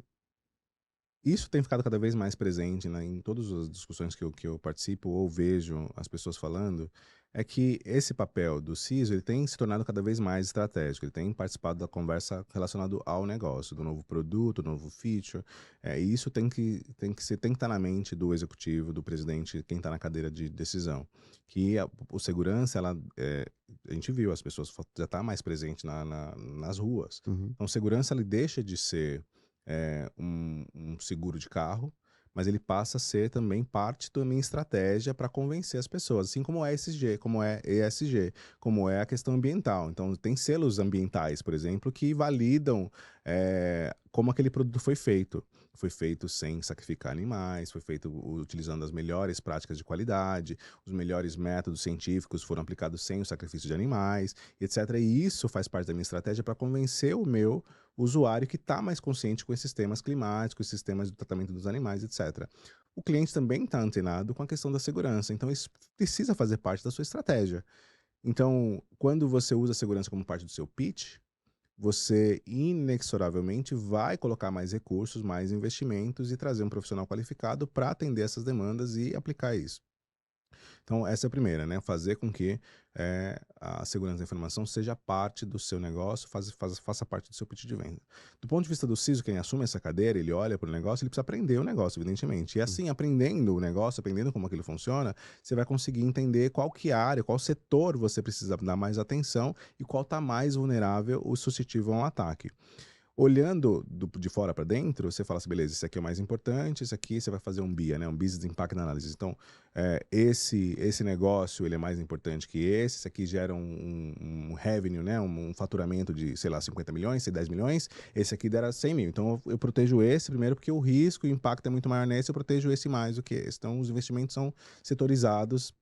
isso tem ficado cada vez mais presente, né, em todas as discussões que eu participo ou vejo as pessoas falando, é que esse papel do CISO ele tem se tornado cada vez mais estratégico, ele tem participado da conversa relacionada ao negócio, do novo produto, do novo feature, e isso tem que estar na mente do executivo, do presidente, quem está na cadeira de decisão. Que o segurança, a gente viu, as pessoas já estão mais presentes nas ruas. Então, segurança ele deixa de ser um seguro de carro, mas ele passa a ser também parte da minha estratégia para convencer as pessoas, assim como é ESG, como é ESG, como é a questão ambiental. Então, tem selos ambientais, por exemplo, que validam como aquele produto foi feito. Foi feito sem sacrificar animais, foi feito utilizando as melhores práticas de qualidade, os melhores métodos científicos foram aplicados sem o sacrifício de animais, etc. E isso faz parte da minha estratégia para convencer o meu usuário que está mais consciente com esses temas climáticos, esses temas do tratamento dos animais, etc. O cliente também está antenado com a questão da segurança, então isso precisa fazer parte da sua estratégia. Então, quando você usa a segurança como parte do seu pitch, você inexoravelmente vai colocar mais recursos, mais investimentos e trazer um profissional qualificado para atender essas demandas e aplicar isso. Então, essa é a primeira, né? Fazer com que a segurança da informação seja parte do seu negócio, faça parte do seu pitch de venda. Do ponto de vista do CISO, quem assume essa cadeira, ele olha para o negócio, ele precisa aprender o negócio, evidentemente. E assim, aprendendo o negócio, aprendendo como aquilo funciona, você vai conseguir entender qual que área, qual setor você precisa dar mais atenção e qual está mais vulnerável ou suscetível a um ataque. Olhando de fora para dentro, você fala assim, beleza, esse aqui é o mais importante, esse aqui você vai fazer um BIA, né, um Business Impact Analysis. Então, esse negócio ele é mais importante que esse aqui gera um revenue, né, um faturamento de, sei lá, 50 milhões, 10 milhões, esse aqui dera 100 mil. Então, eu protejo esse primeiro porque o risco e o impacto é muito maior nesse, eu protejo esse mais do que esse. Então, os investimentos são setorizados.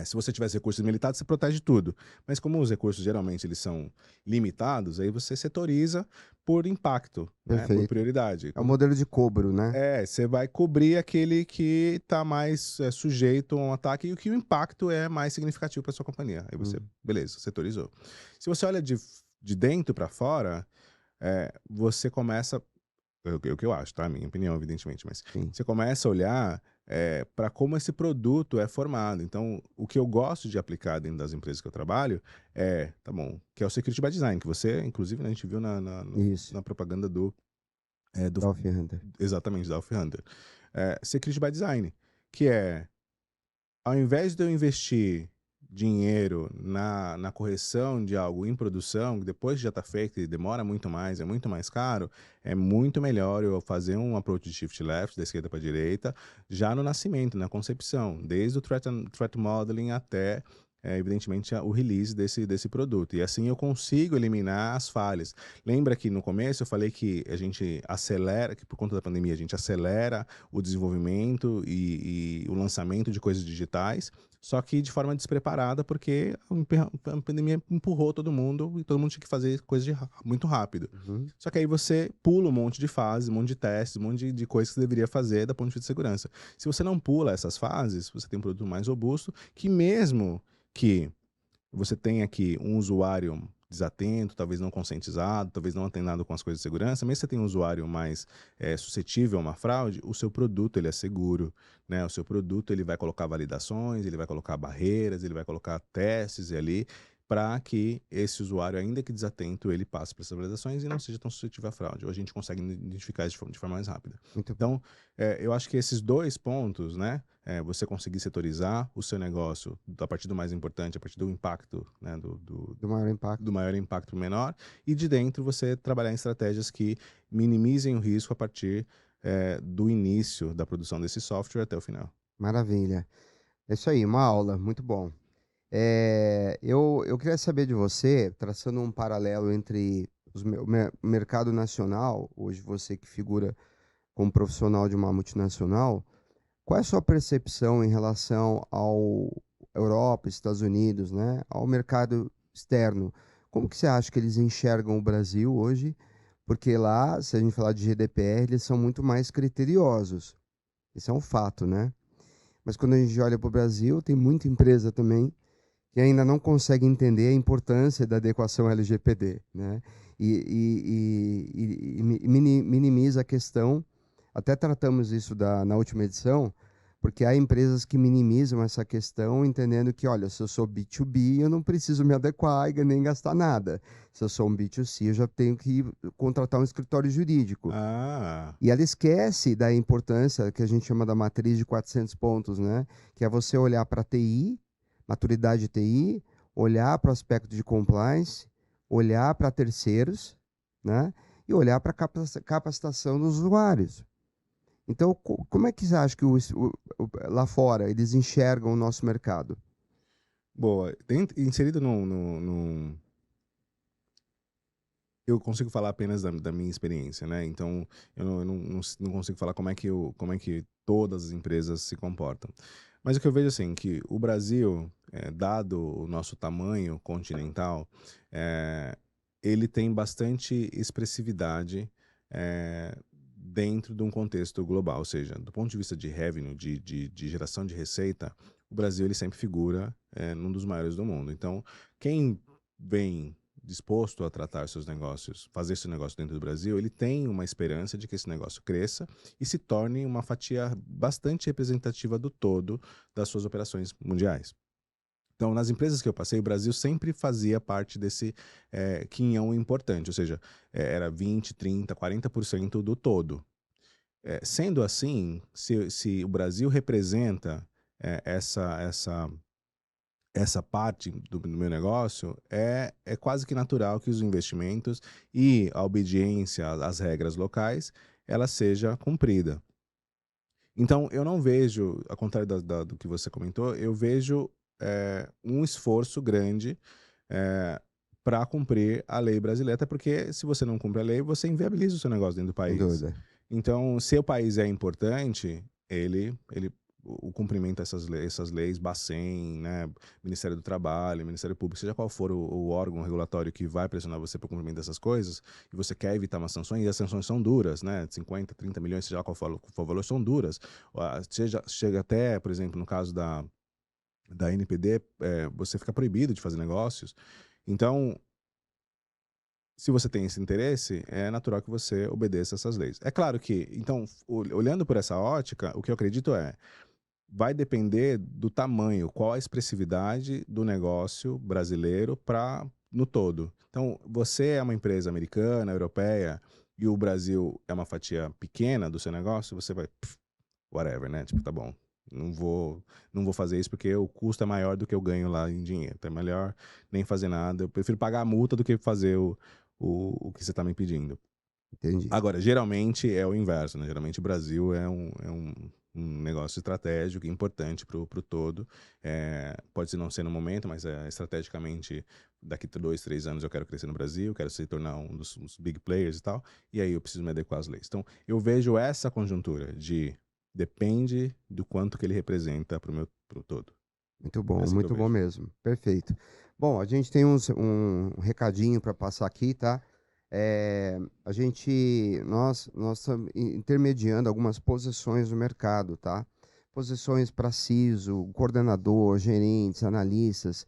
Se você tivesse recursos limitados, você protege tudo. Mas como os recursos geralmente eles são limitados, aí você setoriza por impacto, né, por Perfeito. prioridade. É o modelo de cobro, né? Você vai cobrir aquele que está mais sujeito a um ataque e o que o impacto é mais significativo para sua companhia. Aí você, beleza, setorizou. Se você olha de dentro para fora, você começa... É o que eu acho, tá? Minha opinião, evidentemente. Mas Sim. você começa a olhar para como esse produto é formado. Então, o que eu gosto de aplicar dentro das empresas que eu trabalho tá bom, que é o Security by Design, que você, inclusive, né, a gente viu na propaganda do Dolph Hunter. exatamente, da Dolph Hunter. Security by Design, que ao invés de eu investir dinheiro na correção de algo em produção, que depois que já está feito e demora muito mais, é muito mais caro, é muito melhor eu fazer um approach de shift left, da esquerda para a direita, já no nascimento, na concepção, desde o threat modeling até, evidentemente, o release desse produto. E assim eu consigo eliminar as falhas. Lembra que no começo eu falei que a gente acelera, que por conta da pandemia a gente acelera o desenvolvimento e o lançamento de coisas digitais, só que de forma despreparada, porque a pandemia empurrou todo mundo e todo mundo tinha que fazer coisas muito rápido. Só que aí você pula um monte de fases, um monte de testes, um monte de coisas que você deveria fazer da ponto de vista de segurança. Se você não pula essas fases, você tem um produto mais robusto, que mesmo que você tenha aqui um usuário desatento, talvez não conscientizado, talvez não atendado com as coisas de segurança, mesmo que você tenha um usuário mais suscetível a uma fraude, o seu produto ele é seguro, né? O seu produto ele vai colocar validações, ele vai colocar barreiras, ele vai colocar testes ali para que esse usuário, ainda que desatento, ele passe por essas validações e não seja tão suscetível à fraude. Ou a gente consegue identificar isso de forma mais rápida. Então, eu acho que esses dois pontos, né? Você conseguir setorizar o seu negócio a partir do mais importante, a partir do impacto, né, do maior impacto para o menor, e de dentro você trabalhar em estratégias que minimizem o risco a partir do início da produção desse software até o final. Maravilha. É isso aí, uma aula, muito bom. Eu queria saber de você, traçando um paralelo entre o mercado nacional, hoje você que figura como profissional de uma multinacional, qual é a sua percepção em relação ao Europa, Estados Unidos, né, ao mercado externo? Como que você acha que eles enxergam o Brasil hoje? Porque lá, se a gente falar de GDPR, eles são muito mais criteriosos. Isso é um fato, né? Mas quando a gente olha para o Brasil, tem muita empresa também que ainda não consegue entender a importância da adequação LGPD, né? E minimiza a questão. Até tratamos isso na última edição, porque há empresas que minimizam essa questão, entendendo que, olha, se eu sou B2B, eu não preciso me adequar e nem gastar nada. Se eu sou um B2C, eu já tenho que contratar um escritório jurídico. E ela esquece da importância que a gente chama da matriz de 400 pontos, né? Que é você olhar para a TI, maturidade de TI, olhar para o aspecto de compliance, olhar para terceiros, né? E olhar para a capacitação dos usuários. Então, como é que você acha que lá fora eles enxergam o nosso mercado? Boa. Inserido eu consigo falar apenas da minha experiência, né? Então, eu não consigo falar como é que todas as empresas se comportam. Mas o que eu vejo assim, que o Brasil, dado o nosso tamanho continental, ele tem bastante expressividade dentro de um contexto global, ou seja, do ponto de vista de revenue, de geração de receita, o Brasil ele sempre figura num dos maiores do mundo. Então, quem vem disposto a tratar seus negócios, fazer seu negócio dentro do Brasil, ele tem uma esperança de que esse negócio cresça e se torne uma fatia bastante representativa do todo das suas operações mundiais. Então, nas empresas que eu passei, o Brasil sempre fazia parte desse quinhão importante, ou seja, era 20%, 30%, 40% do todo. Sendo assim, se o Brasil representa essa parte do meu negócio, é quase que natural que os investimentos e a obediência às regras locais, ela seja cumprida. Então, eu não vejo, ao contrário do que você comentou, eu vejo um esforço grande para cumprir a lei brasileira, até porque se você não cumpre a lei, você inviabiliza o seu negócio dentro do país. Então, se o país é importante, o cumprimento dessas leis, Bacen, né, Ministério do Trabalho, Ministério Público, seja qual for o órgão regulatório que vai pressionar você para o cumprimento dessas coisas, e você quer evitar umas sanções, e as sanções são duras, né, 50, 30 milhões, seja qual for o valor, são duras. Chega até, por exemplo, no caso da NPD, você fica proibido de fazer negócios. Então, se você tem esse interesse, é natural que você obedeça essas leis. É claro que, então, olhando por essa ótica, o que eu acredito vai depender do tamanho, qual a expressividade do negócio brasileiro no todo. Então, você é uma empresa americana, europeia, e o Brasil é uma fatia pequena do seu negócio, você vai, whatever, né? Tipo, tá bom, não vou fazer isso porque o custo é maior do que eu ganho lá em dinheiro. Então é melhor nem fazer nada. Eu prefiro pagar a multa do que fazer o que você está me pedindo. Entendi. Agora, geralmente é o inverso, né? Geralmente o Brasil é um negócio estratégico importante para o todo. Pode não ser no momento, mas estrategicamente, daqui a 2, 3 anos eu quero crescer no Brasil, quero se tornar um dos big players e tal, e aí eu preciso me adequar às leis. Então, eu vejo essa conjuntura depende do quanto que ele representa para o todo. Muito bom, muito bom mesmo. Perfeito. Bom, a gente tem um recadinho para passar aqui, tá? Nós estamos intermediando algumas posições no mercado, tá? Posições para CISO, coordenador, gerentes, analistas.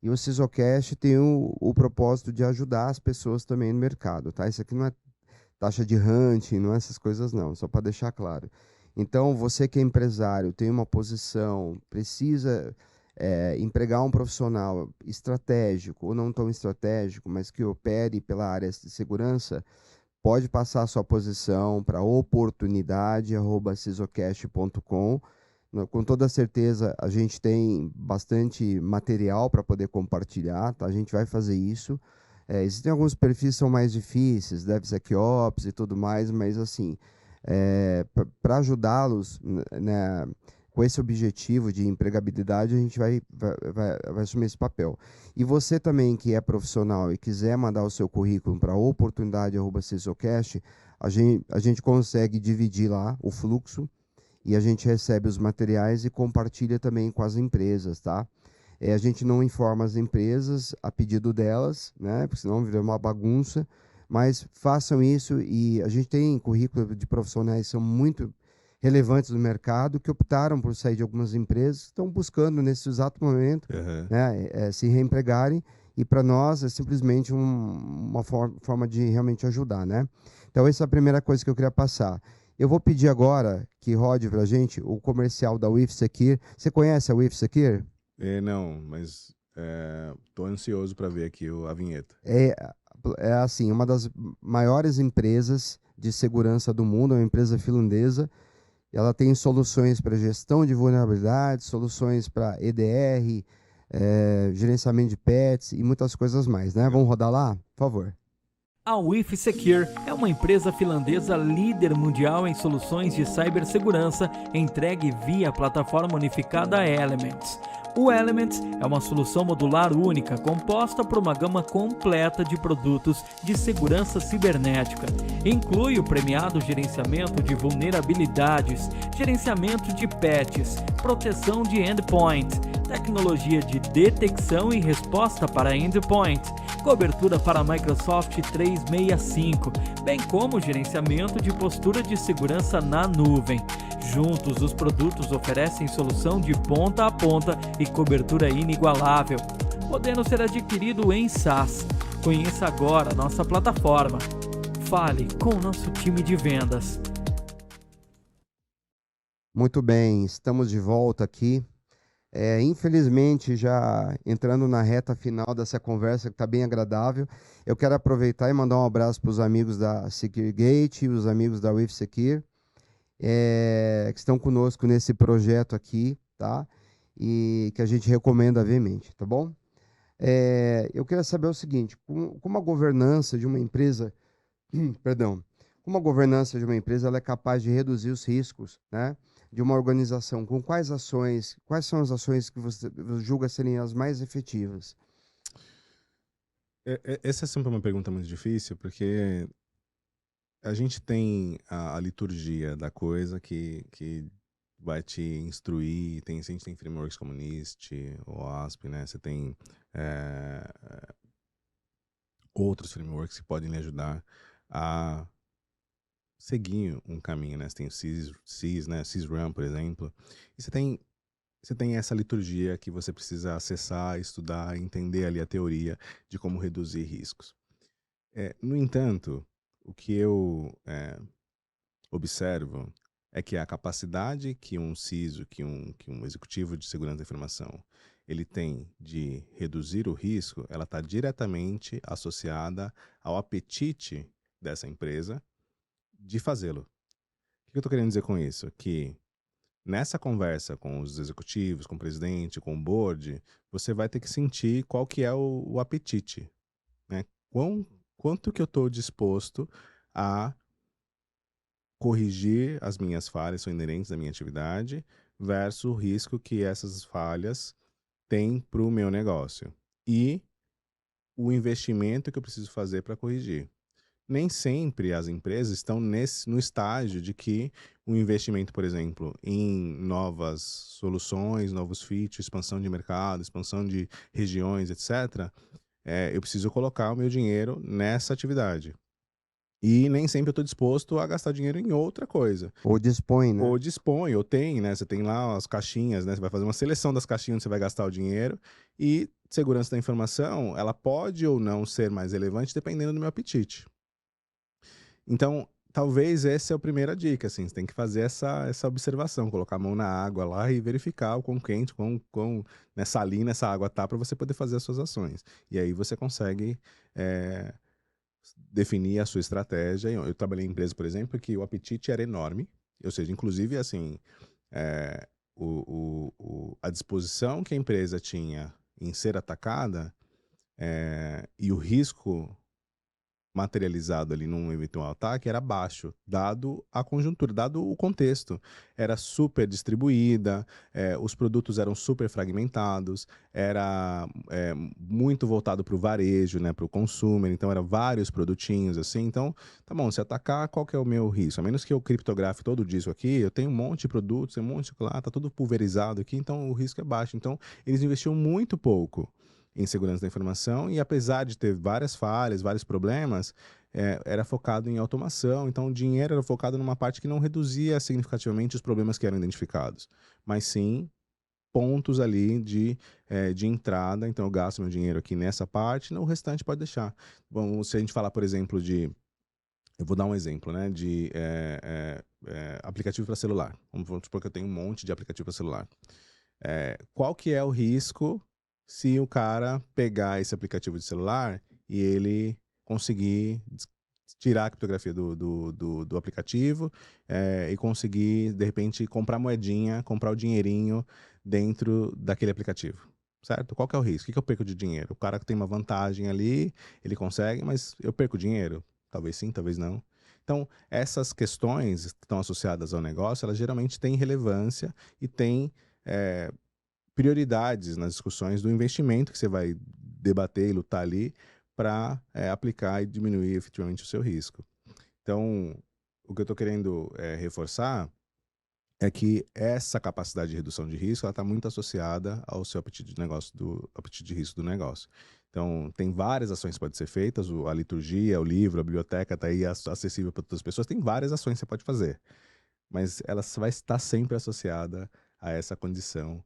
E o CISOcast tem o propósito de ajudar as pessoas também no mercado, tá? Isso aqui não é taxa de hunting, não é essas coisas não, só para deixar claro. Então, você que é empresário, tem uma posição, precisa empregar um profissional estratégico ou não tão estratégico, mas que opere pela área de segurança, pode passar a sua posição para oportunidade@cisocast.com. Com toda certeza, a gente tem bastante material para poder compartilhar, tá? A gente vai fazer isso. Existem alguns perfis que são mais difíceis, DevSecOps e tudo mais, mas assim, para ajudá-los, né, com esse objetivo de empregabilidade, a gente vai assumir esse papel. E você também que é profissional e quiser mandar o seu currículo para oportunidade@cisocast, a gente consegue dividir lá o fluxo e a gente recebe os materiais e compartilha também com as empresas, tá? A gente não informa as empresas a pedido delas, né, porque senão vira uma bagunça, mas façam isso. E a gente tem currículo de profissionais que são muito relevantes no mercado, que optaram por sair de algumas empresas, estão buscando nesse exato momento né, se reempregarem, e para nós é simplesmente uma forma de realmente ajudar, né? Então essa é a primeira coisa que eu queria passar. Eu vou pedir agora que rode para a gente o comercial da WithSecure. Você conhece a WithSecure? Não, mas estou ansioso para ver aqui a vinheta. É assim, uma das maiores empresas de segurança do mundo, é uma empresa finlandesa. Ela tem soluções para gestão de vulnerabilidades, soluções para EDR, gerenciamento de patches e muitas coisas mais, né? Vamos rodar lá? Por favor. A WithSecure é uma empresa finlandesa líder mundial em soluções de cibersegurança entregue via plataforma unificada Elements. O Elements é uma solução modular única composta por uma gama completa de produtos de segurança cibernética. Inclui o premiado gerenciamento de vulnerabilidades, gerenciamento de patches, proteção de endpoint, tecnologia de detecção e resposta para endpoint, cobertura para Microsoft 365, bem como gerenciamento de postura de segurança na nuvem. Juntos, os produtos oferecem solução de ponta a ponta e cobertura inigualável, podendo ser adquirido em SaaS. Conheça agora a nossa plataforma. Fale com o nosso time de vendas. Muito bem, estamos de volta aqui. Infelizmente, já entrando na reta final dessa conversa que está bem agradável, eu quero aproveitar e mandar um abraço para os amigos da SecureGate e os amigos da WithSecure, que estão conosco nesse projeto aqui, tá? E que a gente recomenda veemente, tá bom? Eu queria saber o seguinte, como a governança de uma empresa, perdão, como a governança de uma empresa ela é capaz de reduzir os riscos, né, de uma organização? Com quais são as ações que você julga serem as mais efetivas? Essa é sempre uma pergunta muito difícil, porque a gente tem a liturgia da coisa que vai te instruir. A gente tem frameworks como NIST, o OASP, né? Você tem outros frameworks que podem lhe ajudar a seguir um caminho, né? Você tem o CIS, né? CIS-RAM, por exemplo. E você tem essa liturgia que você precisa acessar, estudar, entender ali a teoria de como reduzir riscos. No entanto, o que eu observo é que a capacidade que um CISO, que um executivo de segurança da informação, ele tem de reduzir o risco, ela está diretamente associada ao apetite dessa empresa de fazê-lo. O que eu estou querendo dizer com isso? Que nessa conversa com os executivos, com o presidente, com o board, você vai ter que sentir qual que é o apetite, né? Quanto que eu estou disposto a corrigir as minhas falhas, são inerentes à minha atividade, versus o risco que essas falhas têm para o meu negócio. E o investimento que eu preciso fazer para corrigir. Nem sempre as empresas estão no estágio de que o investimento, por exemplo, em novas soluções, novos features, expansão de mercado, expansão de regiões, etc., eu preciso colocar o meu dinheiro nessa atividade. E nem sempre eu estou disposto a gastar dinheiro em outra coisa. Ou dispõe, né? Ou tem, né? Você tem lá as caixinhas, né? Você vai fazer uma seleção das caixinhas onde você vai gastar o dinheiro. E segurança da informação, ela pode ou não ser mais relevante dependendo do meu apetite. Então, talvez essa é a primeira dica, assim, você tem que fazer essa observação, colocar a mão na água lá e verificar o quão quente, quão salina essa água tá para você poder fazer as suas ações. E aí você consegue definir a sua estratégia. Eu trabalhei em empresa, por exemplo, que o apetite era enorme, ou seja, inclusive, assim, a disposição que a empresa tinha em ser atacada e o risco materializado ali num eventual ataque era baixo, dado a conjuntura, dado o contexto. Era super distribuída, os produtos eram super fragmentados, era muito voltado para o varejo, né, para o consumer, então eram vários produtinhos assim. Então, tá bom, se atacar, qual que é o meu risco? A menos que eu criptografe todo o disco aqui, eu tenho um monte de produtos, um monte de lá, tá tudo pulverizado aqui, então o risco é baixo. Então, eles investiam muito pouco em segurança da informação, e apesar de ter várias falhas, vários problemas, era focado em automação. Então o dinheiro era focado numa parte que não reduzia significativamente os problemas que eram identificados, mas sim pontos ali de entrada. Então eu gasto meu dinheiro aqui nessa parte, o restante pode deixar. Bom, se a gente falar, por exemplo, eu vou dar um exemplo, né, de aplicativo para celular. Vamos supor que eu tenho um monte de aplicativo para celular. Qual que é o risco se o cara pegar esse aplicativo de celular e ele conseguir tirar a criptografia do aplicativo e conseguir, de repente, comprar moedinha, comprar o dinheirinho dentro daquele aplicativo, certo? Qual que é o risco? O que eu perco de dinheiro? O cara que tem uma vantagem ali, ele consegue, mas eu perco dinheiro? Talvez sim, talvez não. Então, essas questões que estão associadas ao negócio, elas geralmente têm relevância e têm prioridades nas discussões do investimento que você vai debater e lutar ali para aplicar e diminuir efetivamente o seu risco. Então, o que eu estou querendo reforçar é que essa capacidade de redução de risco está muito associada ao seu apetite de negócio, apetite de risco do negócio. Então, tem várias ações que podem ser feitas, a liturgia, o livro, a biblioteca está aí acessível para todas as pessoas, tem várias ações que você pode fazer, mas ela vai estar sempre associada a essa condição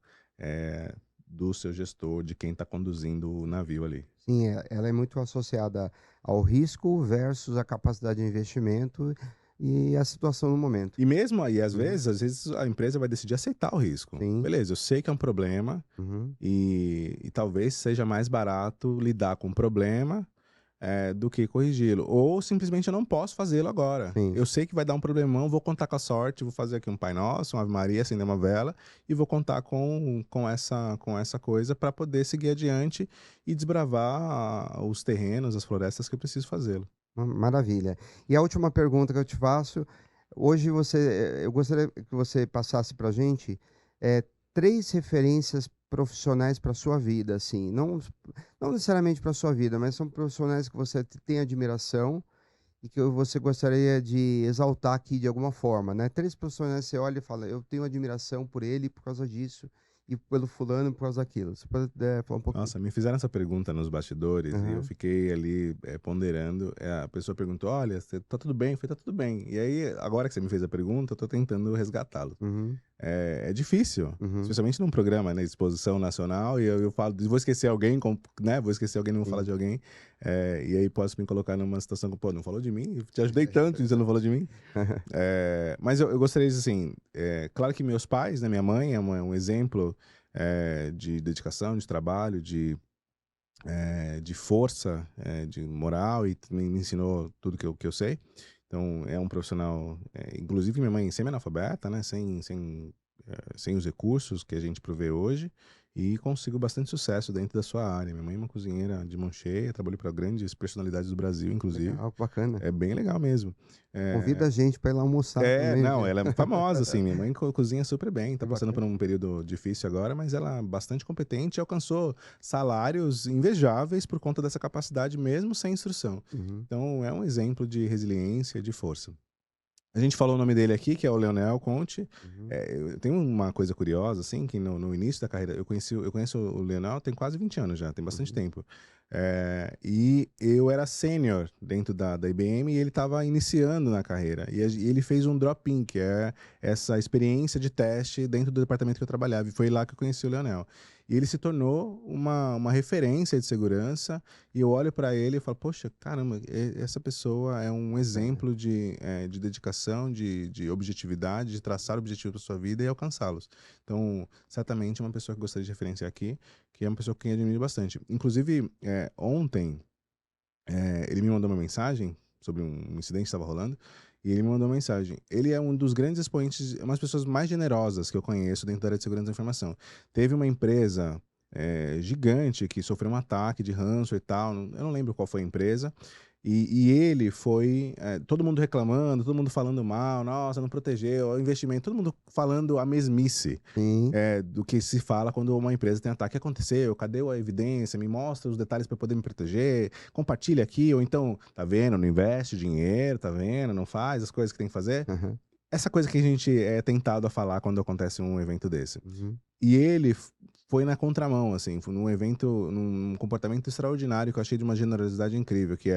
do seu gestor, de quem está conduzindo o navio ali. Sim, ela é muito associada ao risco versus a capacidade de investimento e a situação no momento. E mesmo aí, às Uhum. vezes a empresa vai decidir aceitar o risco. Sim. Beleza, eu sei que é um problema Uhum. e talvez seja mais barato lidar com o problema do que corrigi-lo. Ou simplesmente eu não posso fazê-lo agora. Sim. Eu sei que vai dar um problemão, vou contar com a sorte, vou fazer aqui um Pai Nosso, uma Ave Maria, acender uma vela e vou contar com essa coisa para poder seguir adiante e desbravar os terrenos, as florestas que eu preciso fazê-lo. Maravilha. E a última pergunta que eu te faço, hoje eu gostaria que você passasse para a gente 3 referências profissionais para sua vida, assim, não necessariamente para sua vida, mas são profissionais que você tem admiração e que você gostaria de exaltar aqui de alguma forma, né? 3 profissionais que você olha e fala, eu tenho admiração por ele por causa disso e pelo fulano por causa daquilo. Você pode falar um pouquinho? Nossa, me fizeram essa pergunta nos bastidores e eu Uhum. fiquei ali ponderando. A pessoa perguntou, olha, tá tudo bem? Eu falei, tá tudo bem. E aí, agora que você me fez a pergunta, eu tô tentando resgatá-lo. Uhum. É difícil, Uhum. especialmente num programa, né, exposição nacional, e eu falo, vou esquecer alguém, né, vou esquecer alguém, não vou Sim. falar de alguém, e aí posso me colocar numa situação que, pô, não falou de mim? Eu te ajudei tanto e você não falou de mim? Mas eu gostaria de, assim, claro que meus pais, né, minha mãe é um exemplo de dedicação, de trabalho, de força, de moral, e também me ensinou tudo que eu sei. Então, é um profissional, inclusive minha mãe semi-analfabeta, né, sem os recursos que a gente provê hoje, e consigo bastante sucesso dentro da sua área. Minha mãe é uma cozinheira de mão cheia, trabalhou para grandes personalidades do Brasil, inclusive. Legal, bacana. É bem legal mesmo. Convida a gente para ir lá almoçar também, Não, viu? ela é famosa, assim, minha mãe cozinha super bem, tá Que passando por bacana. um período difícil agora, mas ela é bastante competente e alcançou salários invejáveis por conta dessa capacidade, mesmo sem instrução. Uhum. Então, é um exemplo de resiliência, de força. A gente falou o nome dele aqui, que é o Leonel Conte. Uhum. Eu tenho uma coisa curiosa, assim, que no início da carreira, eu conheço o Leonel tem quase 20 anos já, tem bastante Uhum. tempo. E eu era sênior dentro da IBM e ele estava iniciando na carreira. E ele fez um drop-in, que é essa experiência de teste dentro do departamento que eu trabalhava. E foi lá que eu conheci o Leonel. E ele se tornou uma referência de segurança. E eu olho para ele e falo, poxa, caramba, essa pessoa é um exemplo de dedicação, de objetividade, de traçar objetivos para sua vida e alcançá-los. Então, certamente é uma pessoa que eu gostaria de referenciar aqui, que é uma pessoa que eu admiro bastante. Inclusive, ontem, ele me mandou uma mensagem sobre um incidente que estava rolando, e ele me mandou uma mensagem. Ele é um dos grandes expoentes, uma das pessoas mais generosas que eu conheço dentro da área de segurança da informação. Teve uma empresa gigante que sofreu um ataque de ransomware e tal, eu não lembro qual foi a empresa, e ele foi, todo mundo reclamando, todo mundo falando mal, nossa, não protegeu, o investimento, todo mundo falando a mesmice Sim. do que se fala quando uma empresa tem ataque. O que aconteceu? Cadê a evidência? Me mostra os detalhes para poder me proteger, compartilha aqui, ou então, tá vendo, não investe dinheiro, tá vendo, não faz as coisas que tem que fazer. Uhum. Essa coisa que a gente é tentado a falar quando acontece um evento desse. Uhum. E ele foi na contramão, assim, foi num evento, num comportamento extraordinário que eu achei de uma generosidade incrível, que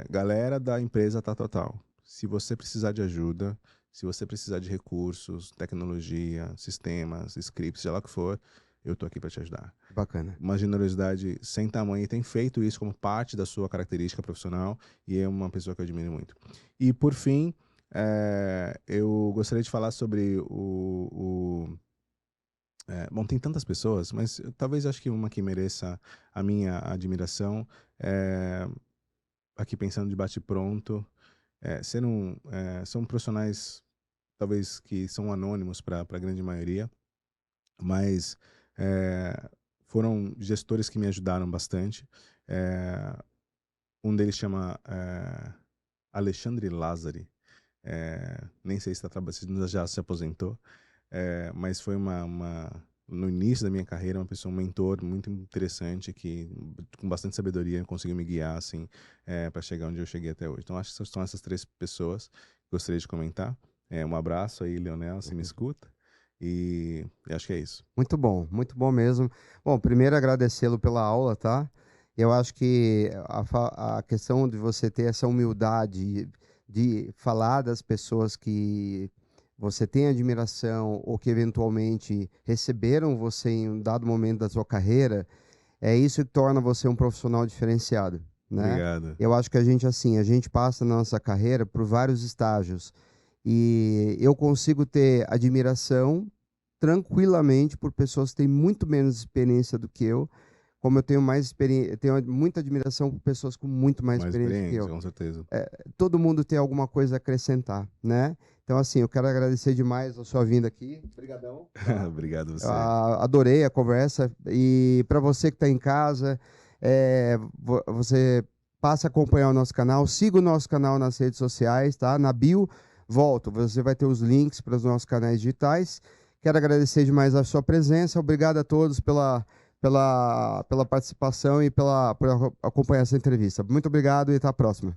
galera da empresa tal. Se você precisar de ajuda, se você precisar de recursos, tecnologia, sistemas, scripts, seja lá o que for, eu tô aqui para te ajudar. Bacana. Uma generosidade sem tamanho, e tem feito isso como parte da sua característica profissional, e é uma pessoa que eu admiro muito. E por fim, eu gostaria de falar sobre bom, tem tantas pessoas, mas talvez acho que uma que mereça a minha admiração, aqui pensando de bate-pronto, são profissionais talvez que são anônimos para a grande maioria, mas foram gestores que me ajudaram bastante. Um deles chama Alexandre Lázari, nem sei se já se aposentou, mas foi no início da minha carreira, uma pessoa, um mentor muito interessante, que com bastante sabedoria conseguiu me guiar assim, para chegar onde eu cheguei até hoje. Então acho que são essas 3 pessoas que gostaria de comentar. Um abraço aí, Leonel, se me escuta, e acho que é isso. Muito bom mesmo. Bom, primeiro agradecê-lo pela aula, tá? Eu acho que a questão de você ter essa humildade de falar das pessoas que você tem admiração ou que eventualmente receberam você em um dado momento da sua carreira, é isso que torna você um profissional diferenciado, né? Obrigado. Eu acho que a gente passa na nossa carreira por vários estágios e eu consigo ter admiração tranquilamente por pessoas que têm muito menos experiência do que eu, como eu tenho mais experiência, tenho muita admiração por pessoas com muito mais experiência que eu. Com certeza. Todo mundo tem alguma coisa a acrescentar, né? Então, assim, eu quero agradecer demais a sua vinda aqui. Obrigadão. Obrigado você. Adorei a conversa. E para você que está em casa, você passa a acompanhar o nosso canal, siga o nosso canal nas redes sociais, tá? Na bio, você vai ter os links para os nossos canais digitais. Quero agradecer demais a sua presença. Obrigado a todos pela participação e por acompanhar essa entrevista. Muito obrigado e até a próxima.